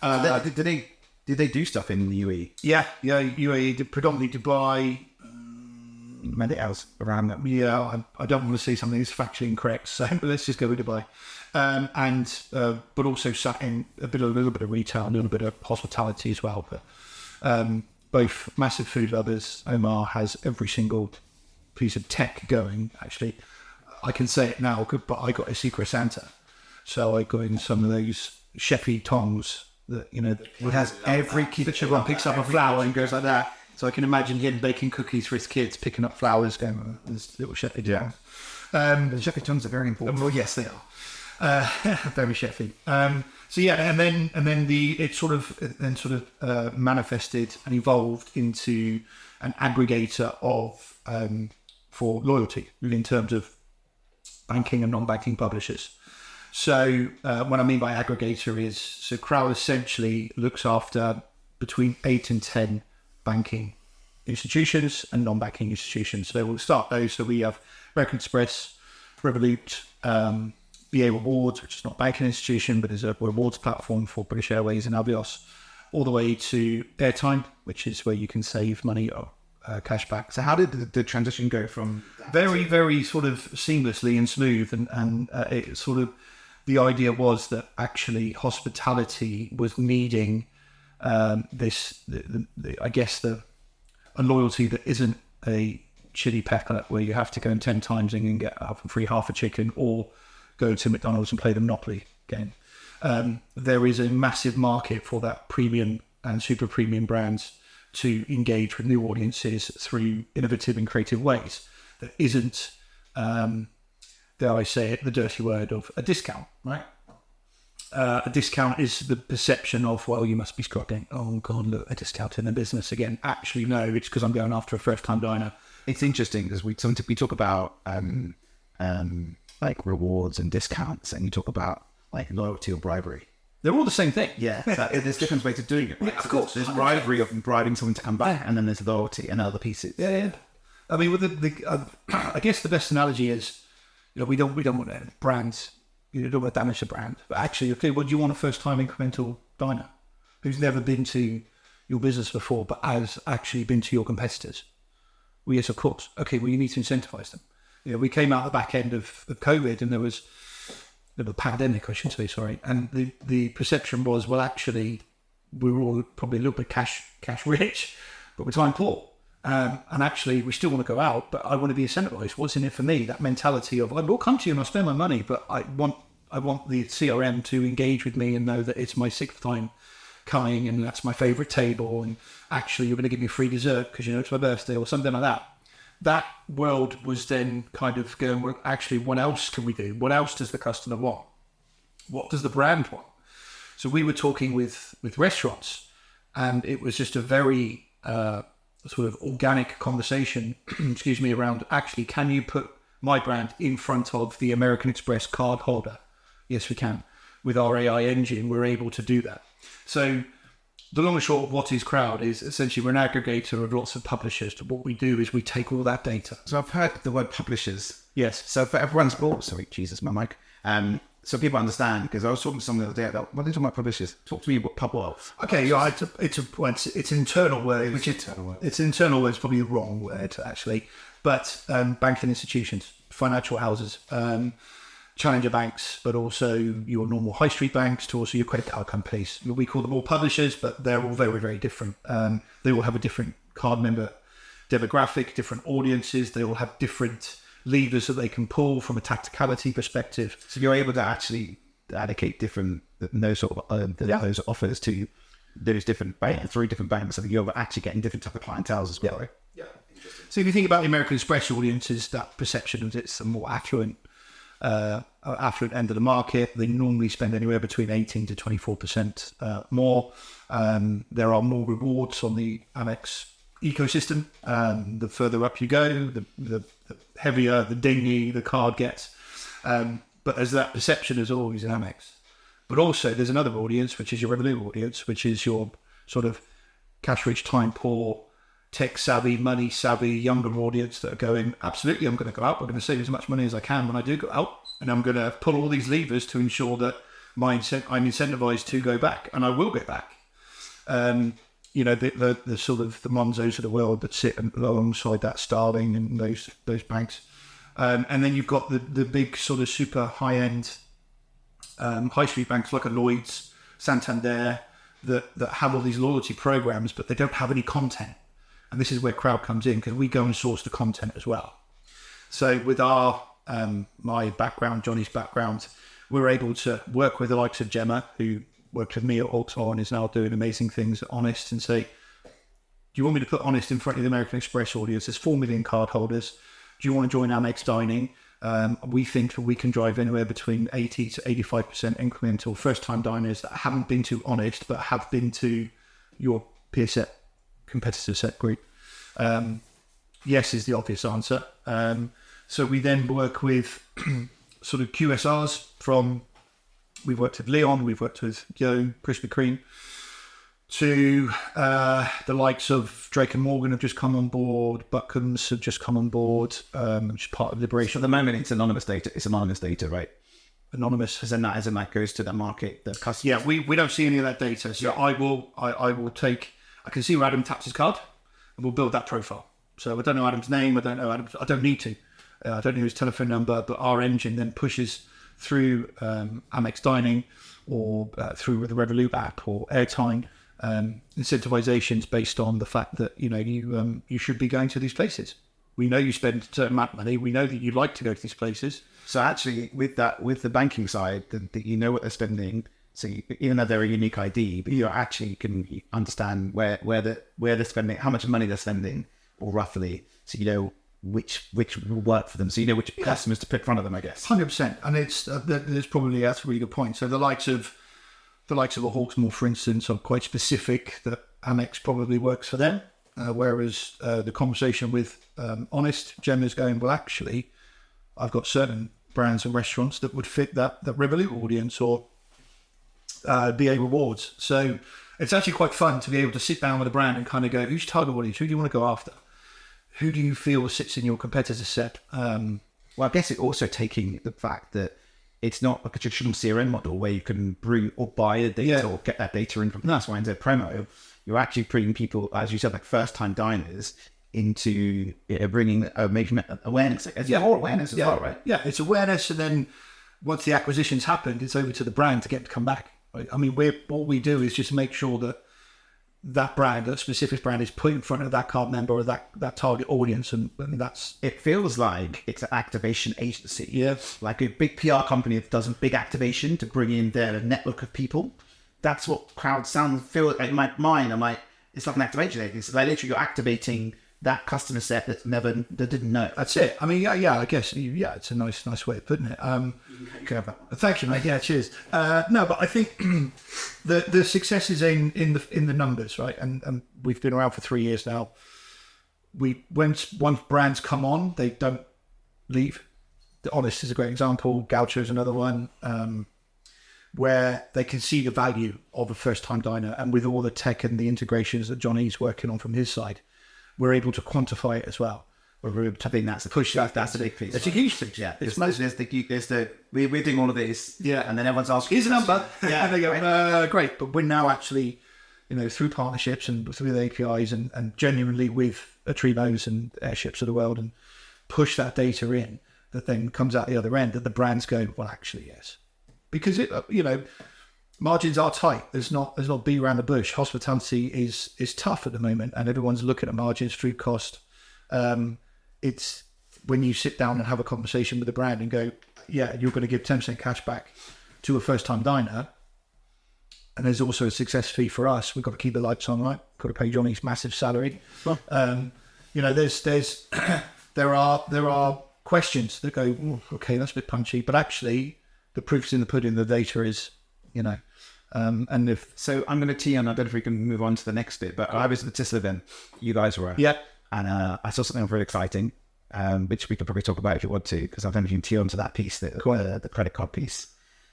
Did they do stuff in the UAE? Yeah. UAE, predominantly Dubai. Many else around them. Yeah, I don't want to say something that's factually incorrect, so let's just go with Dubai. But also sat in a little bit of retail, a little bit of hospitality as well. But both massive food lovers. Omar has every single piece of tech going. Actually, I can say it now, but I got a Secret Santa, so I got in some of those chefy tongs that It has every kid. everyone picks up a flower and goes like that. So I can imagine him baking cookies for his kids, picking up flowers, going this little chefy tongs. The chefy tongs are very important. Well, yes, they are. Very chefy. So yeah, and then it sort of manifested and evolved into an aggregator of for loyalty in terms of banking and non-banking publishers. So what I mean by aggregator is Krowd essentially looks after between 8 and 10 banking institutions and non-banking institutions. So we'll start those. So we have American Express, Revolut, BA Rewards, which is not a banking institution, but is a rewards platform for British Airways and Avios, all the way to Airtime, which is where you can save money or cashback. So how did the transition go from Very, very sort of seamlessly and smooth, and it sort of, the idea was that actually hospitality was needing a loyalty that isn't a chili pepper where you have to go in 10 times and you can get free half a chicken, or go to McDonald's and play the Monopoly game. There is a massive market for that premium and super premium brands to engage with new audiences through innovative and creative ways that isn't, dare I say it, the dirty word of a discount, right? A discount is the perception of, well, you must be struggling. Oh God, look, a discount in the business again. Actually, no, it's because I'm going after a first-time diner. It's interesting because we talk about like rewards and discounts, and you talk about like loyalty or bribery. They're all the same thing. Yeah, there's different ways of doing it. Right? Yeah, of course. There's bribery of bribing someone to come back, and then there's loyalty and other pieces. Yeah. I mean, with I guess the best analogy is, we don't want brands. You don't want to damage the brand, but actually, okay, well, do you want a first-time incremental diner who's never been to your business before, but has actually been to your competitors? Well, yes, of course. Okay, well, you need to incentivize them. We came out the back end of COVID, and there was the pandemic, I should say, sorry, and the perception was, well, actually, we were all probably a little bit cash rich, but we're time poor. And actually, we still want to go out, but I want to be incentivized. What's in it for me? That mentality of, I will come to you and I'll spend my money, but I want the CRM to engage with me and know that it's my 6th time coming, and that's my favorite table, and actually you're going to give me free dessert because it's my birthday or something like that. that world was then kind of going, well, actually, what else can we do? What else does the customer want? What does the brand want? So we were talking with restaurants, and it was just a very sort of organic conversation, excuse me, around actually, can you put my brand in front of the American Express card holder? Yes, we can. With our AI engine, we're able to do that. So the long and short of what is Krowd is essentially we're an aggregator of lots of publishers. But what we do is we take all that data. So I've heard the word publishers. Yes. So for everyone's sorry, Jesus, my mic. So people understand, because I was talking to someone the other day about, what are they talking about publishers? Talk to me about pub world. Okay, yeah, it's an internal word. Which internal word? It's internal word. It's probably the wrong word, actually. But banking institutions, financial houses, challenger banks, but also your normal high street banks, to also your credit card companies. We call them all publishers, but they're all very, very different. They all have a different card member demographic, different audiences. They all have different levers that they can pull from a tacticality perspective. So you're able to actually allocate those offers to those different banks, 3 different banks. I think you're actually getting different type of clienteles as well, right? Yeah. So if you think about the American Express audiences, that perception of it's a more affluent end of the market. They normally spend anywhere between 18 to 24% more. There are more rewards on the Amex ecosystem. The further up you go, the heavier the dinghy the card gets. But as that perception is always in Amex. But also there's another audience, which is your Revolut audience, which is your sort of cash rich, time poor, tech savvy, money savvy, younger audience that are going, absolutely, I'm going to go out. I'm going to save as much money as I can when I do go out. And I'm going to pull all these levers to ensure that I'm incentivized to go back, and I will go back. The sort of the Monzos of the world that sit alongside that Starling and those banks. And then you've got the big sort of super high-end high street banks like a Lloyds, Santander, that have all these loyalty programs, but they don't have any content. And this is where Krowd comes in, because we go and source the content as well. So with our my background, Johnny's background, we're able to work with the likes of Gemma, who worked with me at Altor and is now doing amazing things at Honest, and say, do you want me to put Honest in front of the American Express audience? There's 4 million card holders. Do you want to join Amex Dining? We think that we can drive anywhere between 80 to 85% incremental first-time diners that haven't been to Honest, but have been to your peer set, competitor set group. Yes is the obvious answer. So we then work with sort of QSRs we've worked with Leon, we've worked with Joe, Chris McCrean, to the likes of Drake and Morgan have just come on board, Buckham's have just come on board, which is part of Liberation. At the moment, it's anonymous data. It's anonymous data, right? Anonymous. As in that goes to the market, the customer. Yeah, we don't see any of that data. So yeah. I can see where Adam taps his card, and we'll build that profile. So I don't know Adam's name. I don't need to. I don't know his telephone number, but our engine then pushes through Amex Dining or through the Revolut app or airtime incentivizations based on the fact that you should be going to these places. We know you spend a certain amount of money. We know that you like to go to these places. So actually, with the banking side, you know what they're spending. So even though they're a unique ID, but you actually can understand where they're spending, how much money they're spending, or roughly, so you know which will work for them. So you know which customers to put in front of them, I guess. 100%, and that's probably a really good point. So the likes of a Hawksmoor, for instance, are quite specific that Amex probably works for them, whereas the conversation with Honest, Gemma's going, well, actually, I've got certain brands and restaurants that would fit that Revolut audience or BA Rewards. So it's actually quite fun to be able to sit down with a brand and kind of go, who's your target audience? Who do you want to go after? Who do you feel sits in your competitor set? Well, I guess it's also taking the fact that it's not like a traditional CRM model where you can bring or buy the data or get that data in from X, Y, and Z promo. You're actually bringing people, as you said, like first-time diners into making awareness. More awareness as well, right? Yeah, it's awareness, and then once the acquisition's happened, it's over to the brand to get to come back. Right? I mean, what we do is just make sure that specific brand is put in front of that card member or that target audience, and that's... It feels like it's an activation agency. Yes. Like a big PR company that does a big activation to bring in their network of people. That's what Krowd feel like in my mind. I'm like, it's like an activation agency. It's like literally you're activating that customer set that didn't know. That's it. I mean, I guess, it's a nice way of putting it. Thank you, mate. Yeah, cheers. No, but I think the success is in the numbers, right? And we've been around for 3 years now. Once brands come on, they don't leave. The Honest is a great example. Gaucho is another one, where they can see the value of a first-time diner, and with all the tech and the integrations that Johnny's working on from his side, we're able to quantify it as well. I think that's the push. That's a big piece. It's a huge thing. Yeah, we're doing all of this. Yeah, and then everyone's asking, here's a number. Yeah, and they go, great. But we're now actually, through partnerships and through the APIs and genuinely with Atrivos and Airships of the world, and push that data in that then comes out the other end, that the brands go, well, actually, yes. Because margins are tight. There's not beat around the bush. Hospitality is tough at the moment, and everyone's looking at margins, food cost. It's when you sit down and have a conversation with the brand and go, yeah, you're going to give 10% cash back to a first-time diner, and there's also a success fee for us. We've got to keep the lights on, right? Got to pay Johnny's massive salary. Well, there's there are questions that go, okay, that's a bit punchy, but actually, the proof's in the pudding. The data is, and if so, I'm going to tee on. I don't know if we can move on to the next bit, but I was at this event. You guys were, and I saw something very exciting, which we could probably talk about if you want to, because I don't know if you can tee on to that piece, the credit card piece.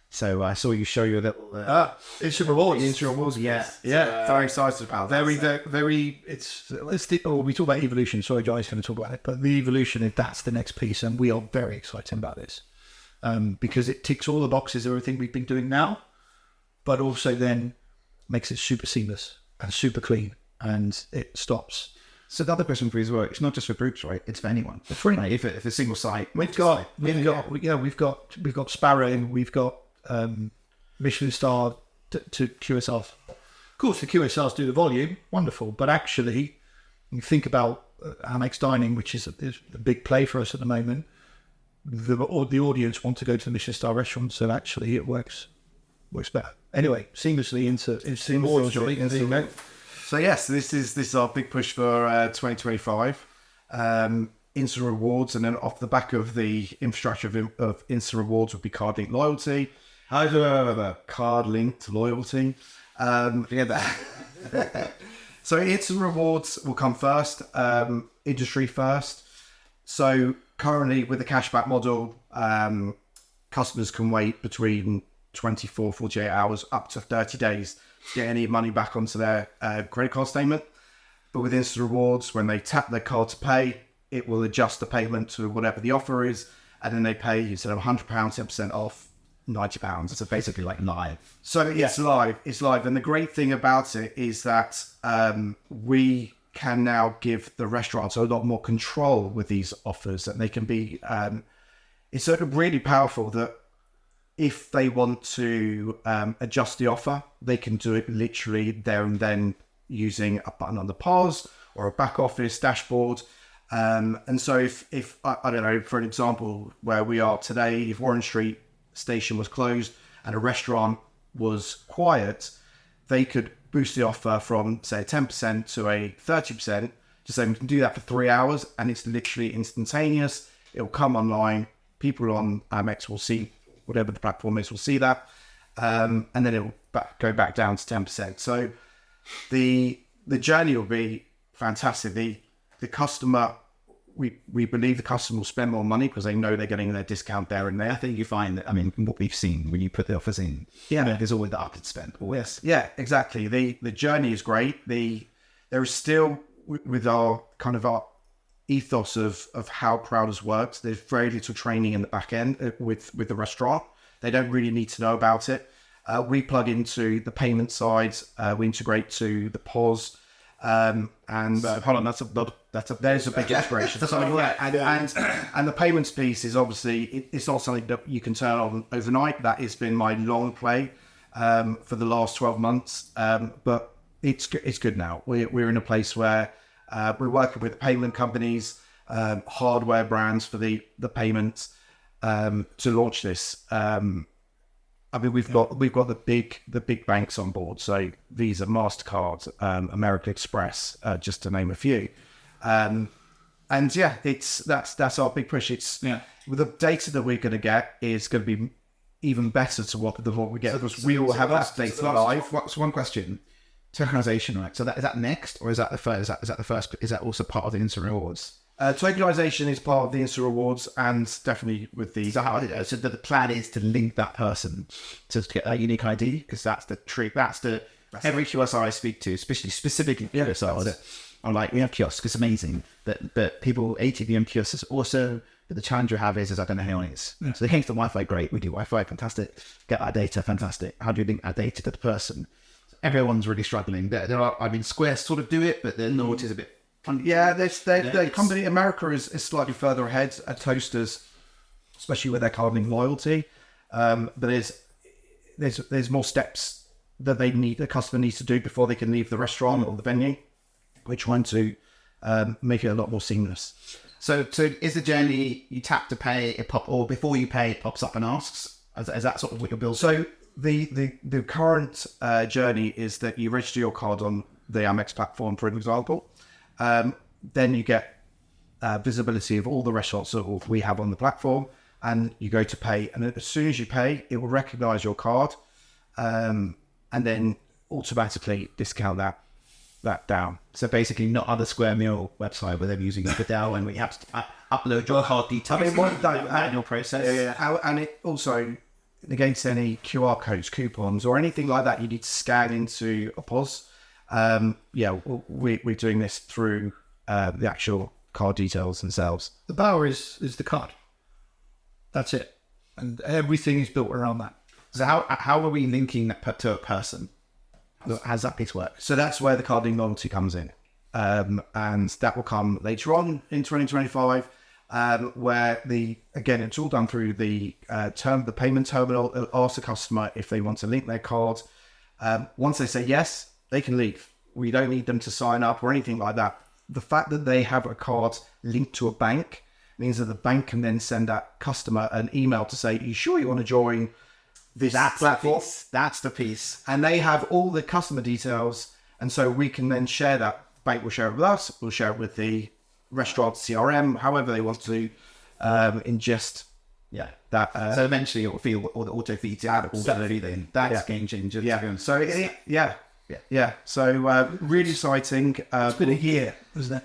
So I saw you show your little Insta Rewards. Insta Rewards, yeah. Very excited about that. Very. We talk about evolution. Sorry, Johnny's going to talk about it, but the evolution, that's the next piece, and we are very excited about this. Because it ticks all the boxes of everything we've been doing now, but also then makes it super seamless and super clean, and it stops. So the other question for you as well, it's not just for groups, right? It's for anyone. It's for anyone. If a single site, we've got Sparrow, we've got Michelin star to QSRs. Of course, the QSRs do the volume, wonderful, but actually, you think about Amex Dining, which is a big play for us at the moment. The audience want to go to the Michelin star restaurant, so actually it works better. Anyway, seamlessly into seamlessly. So yes, this is our big push for 2025. Insta Rewards, and then off the back of the infrastructure of Insta Rewards would be CardLinked Loyalty. CardLinked Loyalty. So Insta Rewards will come first, industry first. So currently with the cashback model, customers can wait between 24, 48 hours up to 30 days to get any money back onto their credit card statement. But with Insta Rewards, when they tap their card to pay, it will adjust the payment to whatever the offer is, and then they pay, instead of £100, 10% off, £90. So basically like live. So it's live. It's live. And the great thing about it is that we can now give the restaurants a lot more control with these offers, and they can be, it's sort of really powerful that if they want to adjust the offer, they can do it literally there and then using a button on the POS or a back office dashboard. And so if I don't know, for an example, where we are today, if Warren Street station was closed and a restaurant was quiet, they could boost the offer from, say, 10% to a 30%. Just say we can do that for 3 hours, and it's literally instantaneous. It'll come online. People on Amex will see, whatever the platform is, will see that. And then it'll go back down to 10%. So the journey will be fantastic. The customer, we believe the customer will spend more money because they know they're getting their discount there and there. I think you find that, I mean, what we've seen when you put the offers in, there's always the upward spend. Yes, yeah, exactly. The journey is great. There is still, with our kind of our ethos of how Krowd has worked, there's very little training in the back end with the restaurant. They don't really need to know about it. We plug into the payment side. We integrate to the POS. And hold on, there's a big inspiration. And the payments piece is obviously it's not something that you can turn on overnight. That has been my long play for the last 12 months. But it's good now. We're in a place where we're working with payment companies, hardware brands for the payments to launch this. I mean, we've got the big banks on board, so Visa, Mastercard, American Express, just to name a few. And yeah, that's our big push. It's with the data that we're going to get is going to be even better than what we get because we will have that data live. What's one question? Tokenization, right? So is that next, or is that the first? Is that the first? Is that also part of the Insta Rewards? Tokenization is part of the Insta Rewards, and definitely with the. So the plan is to link that person to get that unique ID, because that's the trick. Every QSR I speak to, specifically QSR, I'm like, we have kiosks. It's amazing, but people ATVM kiosks also. But the challenge you have is I don't know how it is. So they came to the Wi-Fi, great. We do Wi-Fi, fantastic. Get that data, fantastic. How do you link that data to the person? Everyone's really struggling. Square sort of do it, but the North is a bit. Yeah, the company America is slightly further ahead at Toasters, especially with their CardLinked Loyalty. But there's more steps that the customer needs to do before they can leave the restaurant or the venue. We're trying to make it a lot more seamless. So is the journey you tap to pay or before you pay it pops up and asks? Is that sort of what you're building? So the current journey is that you register your card on the Amex platform, for example. Then you get visibility of all the restaurants that we have on the platform, and you go to pay. And as soon as you pay, it will recognize your card, and then automatically discount that down. So basically, not other Square Meal website where they're using Fidel, and we have to upload your card details. I mean, manual process. And it also against any QR codes, coupons, or anything like that, you need to scan into a POS. We're doing this through the actual card details themselves. The power is the card. That's it, and everything is built around that. So how are we linking that to a person? How does that piece work? So that's where the CardLinked Loyalty comes in, and that will come later on in 2025. Where it's all done through the payment terminal. It'll ask the customer if they want to link their card. Once they say yes, they can leave. We don't need them to sign up or anything like that. The fact that they have a card linked to a bank means that the bank can then send that customer an email to say, "Are you sure you want to join this platform?" That's the piece. And they have all the customer details, and so we can then share that. Bank will share it with us. We'll share it with the restaurant CRM, however they want to ingest that. So eventually it will feel or the auto feeds out automatically. Then that's game changer. So really exciting. It's been a year, isn't it?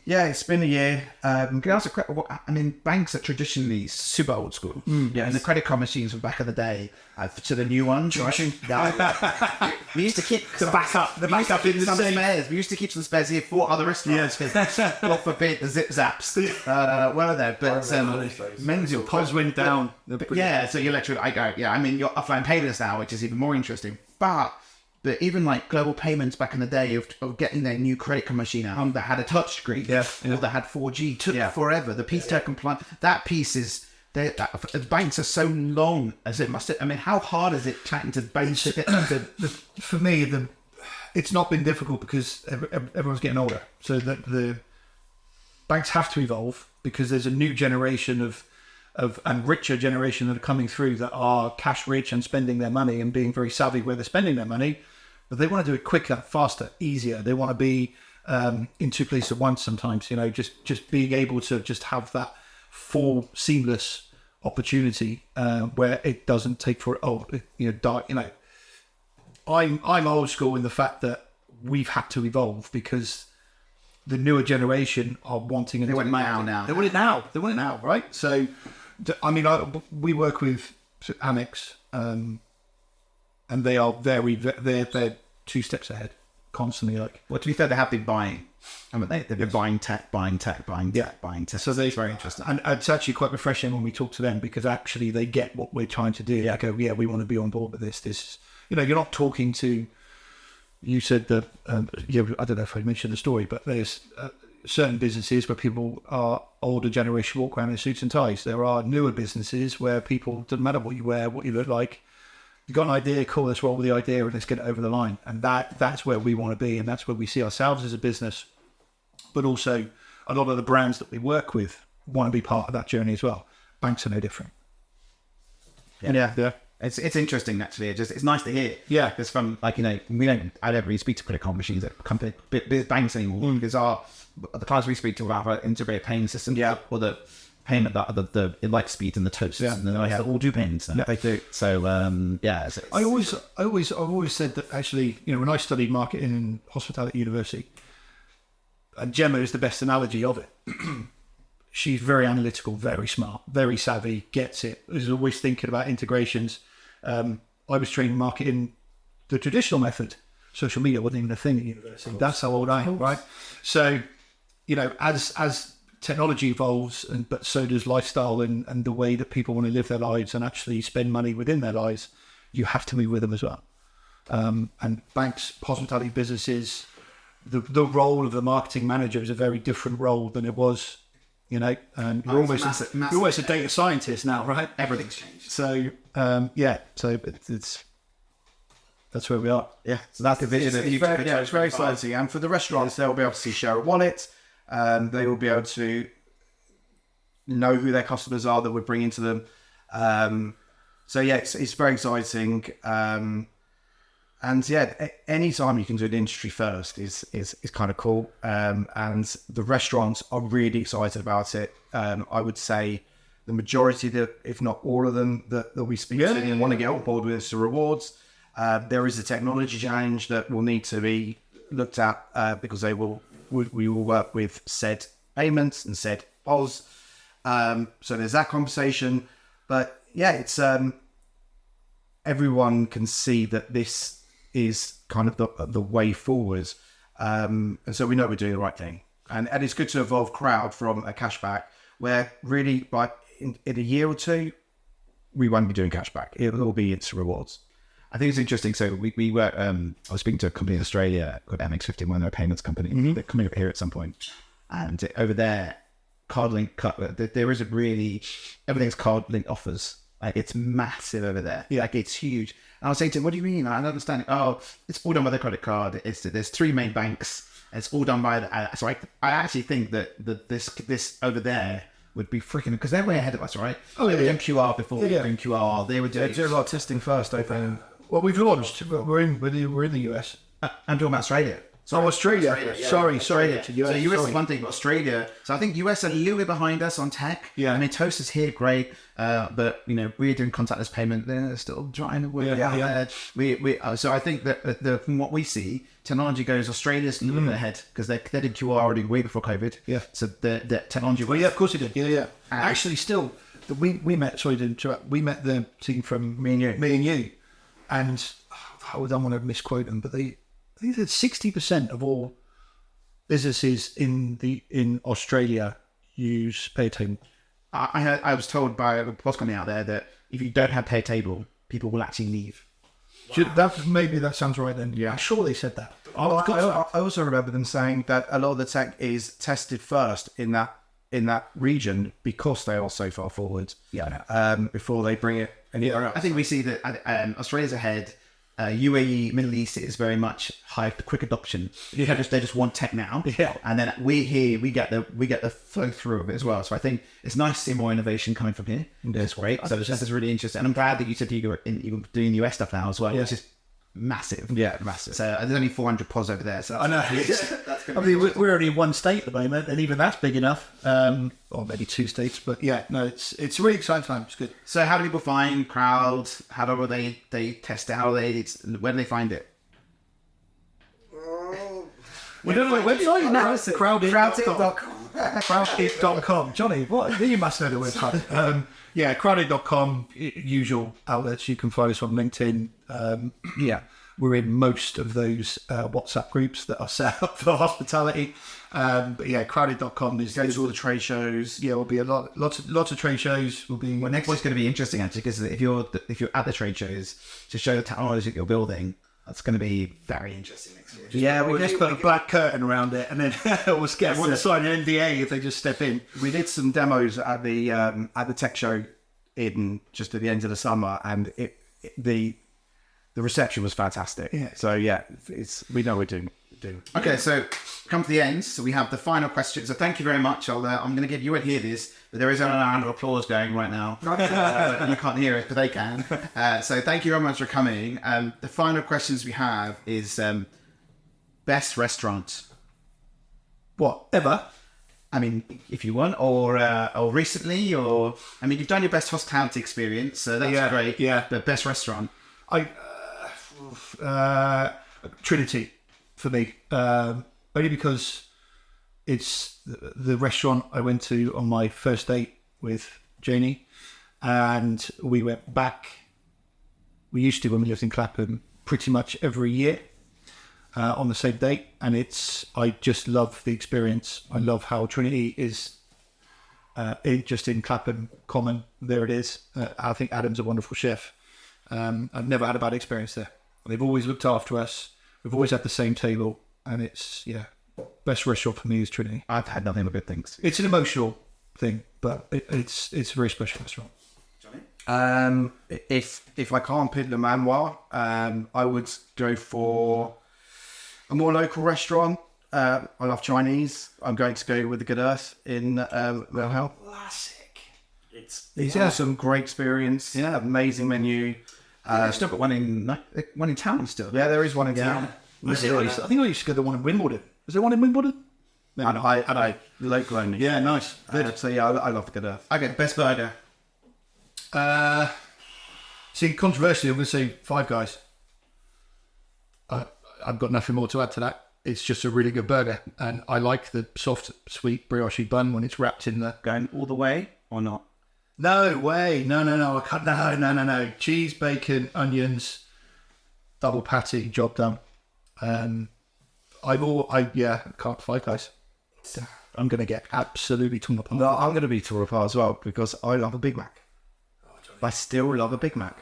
Yeah, it's been a year. Can I ask a question? Banks are traditionally super old school. And the credit card machines from back in the day to the new ones, right? We used to keep the backup in the same. spares. We used to keep some spares here for other restaurants. God forbid the zip zaps were there. But Men's POS went down. So your electric, your offline payments now, which is even more interesting. But even like global payments back in the day of getting their new credit card machine out that had a touch screen or that had 4G took forever. The piece to compliant, that piece is, the banks are so long as it must. How hard is it chatting to the banks? For me, it's not been difficult because everyone's getting older. So the banks have to evolve because there's a new generation and richer generation that are coming through that are cash rich and spending their money and being very savvy where they're spending their money, but they want to do it quicker, faster, easier. They want to be in two places at once sometimes, just being able to just have that full seamless opportunity where it doesn't take I'm old school in the fact that we've had to evolve because the newer generation are wanting it. They want it now. They want it now, right? So, we work with Amex, and they are they're 2 steps ahead, constantly. Well, to be fair, they have been buying. They've been buying tech. So it's very interesting. And it's actually quite refreshing when we talk to them because actually they get what we're trying to do. They go, we want to be on board with this. You're not talking to. You said that. I don't know if I mentioned the story, but there's certain businesses where people are older generation walk around in suits and ties. There are newer businesses where people, doesn't matter what you wear, what you look like. You've got an idea, cool, let's roll with the idea and let's get it over the line. And that's where we want to be, and that's where we see ourselves as a business. But also, a lot of the brands that we work with want to be part of that journey as well. Banks are no different. Yeah. It's interesting actually. It's nice to hear. Yeah. Because from I don't really speak to credit card machines at banks anymore because the clients we speak to have an integrated payment system. Yeah. Or the payment that the Lightspeed and the Toast. Yeah. And then they all do payments now. Yeah, they do. So I've always said that actually, when I studied marketing in hospitality university, and Gemma is the best analogy of it. She's very analytical, very smart, very savvy, gets it, is always thinking about integrations. I was trained in marketing the traditional method. Social media wasn't even a thing at university. That's how old I am, right? So, as technology evolves, but so does lifestyle and the way that people want to live their lives and actually spend money within their lives, you have to move with them as well. And banks, hospitality businesses, the role of the marketing manager is a very different role than it was. And you're almost a data scientist now, right? everything's changed. So it's that's where we are. Yeah, so that's the vision. It's very exciting. And for the restaurants, they'll be able to see share a wallet. They will be able to know who their customers are that we're bringing to them. It's very exciting. Any time you can do an industry first is kind of cool. And the restaurants are really excited about it. I would say the majority, if not all of them, that we speak to and want to get on board with Insta Rewards. There is a technology change that will need to be looked at because we will work with said payments and said POS. So there's that conversation. But it's everyone can see that this is kind of the way forward. And so we know we're doing the right thing. And it's good to evolve Krowd from a cashback where really in a year or two, we won't be doing cashback. It will be Insta Rewards. I think it's interesting. So we were, I was speaking to a company in Australia called MX15, one of their payments company. They're coming up here at some point. And over there, CardLinked, there isn't really, everything's CardLinked offers. Like it's massive over there. Yeah. Like it's huge. And I was saying to him, what do you mean? I don't understand. Oh, it's all done by the credit card. There's three main banks. It's all done by so I actually think that this over there would be freaking, because they're way ahead of us, right? Oh, yeah, they were doing QR before we were doing QR. They were doing They do a lot of testing first, I think. Well, we've launched. We're in the US. I'm talking about Australia. Australia. Sorry. Australia. To US. So US sorry. is one thing, but Australia. So I think US are a little bit behind us on tech. Yeah. I mean, Toast is here, great. But we're doing contactless payment. They're still trying to work. So I think that from what we see, technology goes. Australia's a little bit ahead because they did QR already way before COVID. Yeah. So the technology. Well, yeah, of course it did. Yeah. Actually, still, we met. Sorry to interrupt. We met the team from Me and you. And I don't want to misquote them, but I think that 60% of all businesses in Australia use Paytable. I was told by a POS company out there that if you don't have Paytable, people will actually leave. Maybe that sounds right then. Yeah, I'm sure they said that. I also remember them saying that a lot of the tech is tested first in that region because they are so far forward. Yeah. Before they bring it anywhere else. I think we see that Australia's ahead. UAE, Middle East is very much quick adoption. Yeah. They just want tech now. Yeah. And then we get the flow through of it as well. So I think it's nice to see more innovation coming from here. It's great. So this is really interesting. And I'm glad that you said you were doing US stuff now as well, which is massive. Yeah, massive. So there's only 400 POS over there. So I know. I mean, we're only in one state at the moment, and even that's big enough. Or maybe two states, but yeah, no, it's a really exciting time. It's good. So how do people find Krowd? How do they test it? Where do they find it? We don't know the website. No, Crowded.com. Crowded.com. Jonny, what? You must know the website. Crowded.com. Usual outlets. You can find us on LinkedIn. We're in most of those WhatsApp groups that are set up for hospitality. But yeah, crowded.com is Go to all the trade shows. Yeah, will be lots of trade shows. Will be Well, next week's going to be interesting actually, because if you're at the trade shows to show the technology that you're building, that's going to be very interesting next year. Yeah, we'll just put a black curtain around it, and then we'll get everyone to sign an NDA if they just step in. We did some demos at the tech show just at the end of the summer, and the reception was fantastic. Yeah. So yeah, we know we're doing do. Okay, so come to the end. So we have the final question. So thank you very much. I'm going to give you won't hear this, but there is a round of applause going right now. You can't hear it, but they can. So thank you very much for coming. The final questions we have is best restaurant. What ever? I mean, if you want, or recently, or I mean, you've done your best hospitality experience, so that's great. Yeah. But best restaurant. Trinity for me, only because it's the restaurant I went to on my first date with Janie, and we went back. We used to, when we lived in Clapham, pretty much every year on the same date, and I just love the experience. I love how Trinity is just in Clapham Common. There it is. I think Adam's a wonderful chef. I've never had a bad experience there. They've always looked after us. We've always had the same table, and it's best restaurant for me is Trinity. I've had nothing but good things. It's an emotional thing, but it's a very special restaurant. If I can't pick Le Manoir, I would go for a more local restaurant. I love Chinese. I'm going to go with the Good Earth in Melhill. Classic. It's awesome, great experience. Yeah, amazing menu. Still got one in town still. Yeah, there is one in town. I think I used to go to the one in Wimbledon. Is there one in Wimbledon? No, I local only. Yeah, nice. So yeah, I love the Good Earth. Okay, best burger. See, controversially, I'm going to say Five Guys. I've got nothing more to add to that. It's just a really good burger, and I like the soft, sweet brioche bun when it's wrapped in the. Going all the way or not? No way! No! I can't. No! Cheese, bacon, onions, double patty, job done. Can't Five Guys. I'm going to get absolutely torn apart. No, I'm going to be torn apart as well because I love a Big Mac. I still love a Big Mac.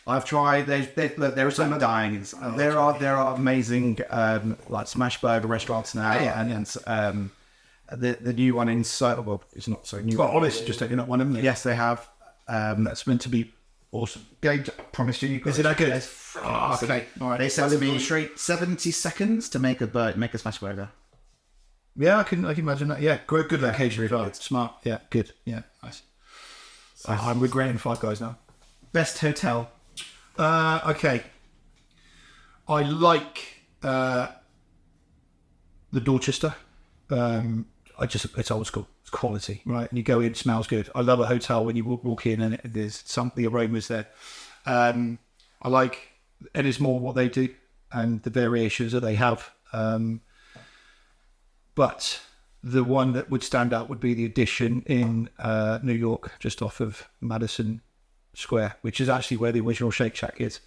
I've tried. There are some dying. There are amazing like smash burger restaurants now, and the new one in it's not so new. Well, honest, just taking up one of them. Yes, they have. That's meant to be awesome. I promised you. Is it that good? Okay. All right. They said to me 70 seconds to make a smash burger. Yeah, I can imagine that. Yeah, good location as well. Smart. Yeah, good. Yeah, nice. I'm regretting Five Guys now. Best hotel. Okay. I like the Dorchester. It's old school. It's quality, right? And you go in, it smells good. I love a hotel when you walk in and there's the aromas there. I like Ennismore, what they do and the variations that they have. But the one that would stand out would be the Edition in New York, just off of Madison Square, which is actually where the original Shake Shack is.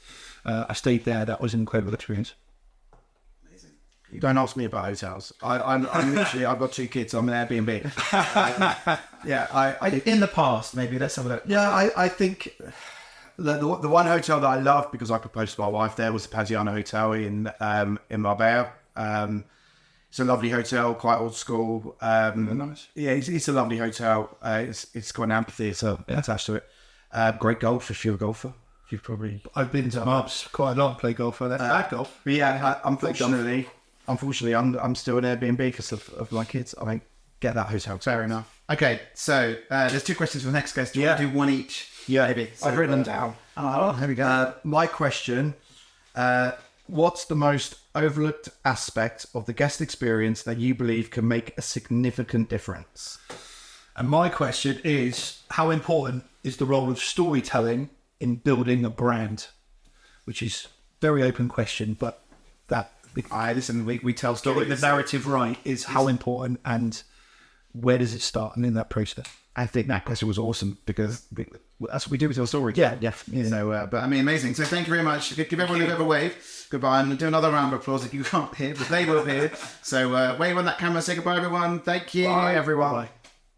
I stayed there. That was an incredible experience. Amazing. You don't ask me about hotels. I'm literally, I've got 2 kids. I'm an Airbnb. In the past, maybe let's have a look. Yeah, I think the one hotel that I loved because I proposed to my wife there was the Pasiano Hotel in Marbella. It's a lovely hotel, quite old school. Nice. Yeah, it's a lovely hotel. It's got an amphitheatre attached to it. Great golf if you're a golfer. I've been to Marbs quite a lot, play golf. That's bad golf. But yeah, unfortunately, I'm still an Airbnb because of my kids. I mean, get that hotel. Fair enough. Okay, so there's 2 questions for the next guest. Do you want to do one each? Yeah, maybe. I've written them down. Oh, there we go. My question: what's the most overlooked aspect of the guest experience that you believe can make a significant difference? And my question is, how important is the role of storytelling in building a brand? Which is a very open question, but Listen, we tell stories. getting the narrative right is how important, and where does it start, and in that process. I think that question was awesome because that's what we do with our stories. Yeah. So, but I mean, amazing. So thank you very much. Give everyone a bit of a wave. Goodbye, and do another round of applause if you can't hear, but they will hear. So wave on that camera, say goodbye, everyone. Thank you. Bye, everyone. Bye.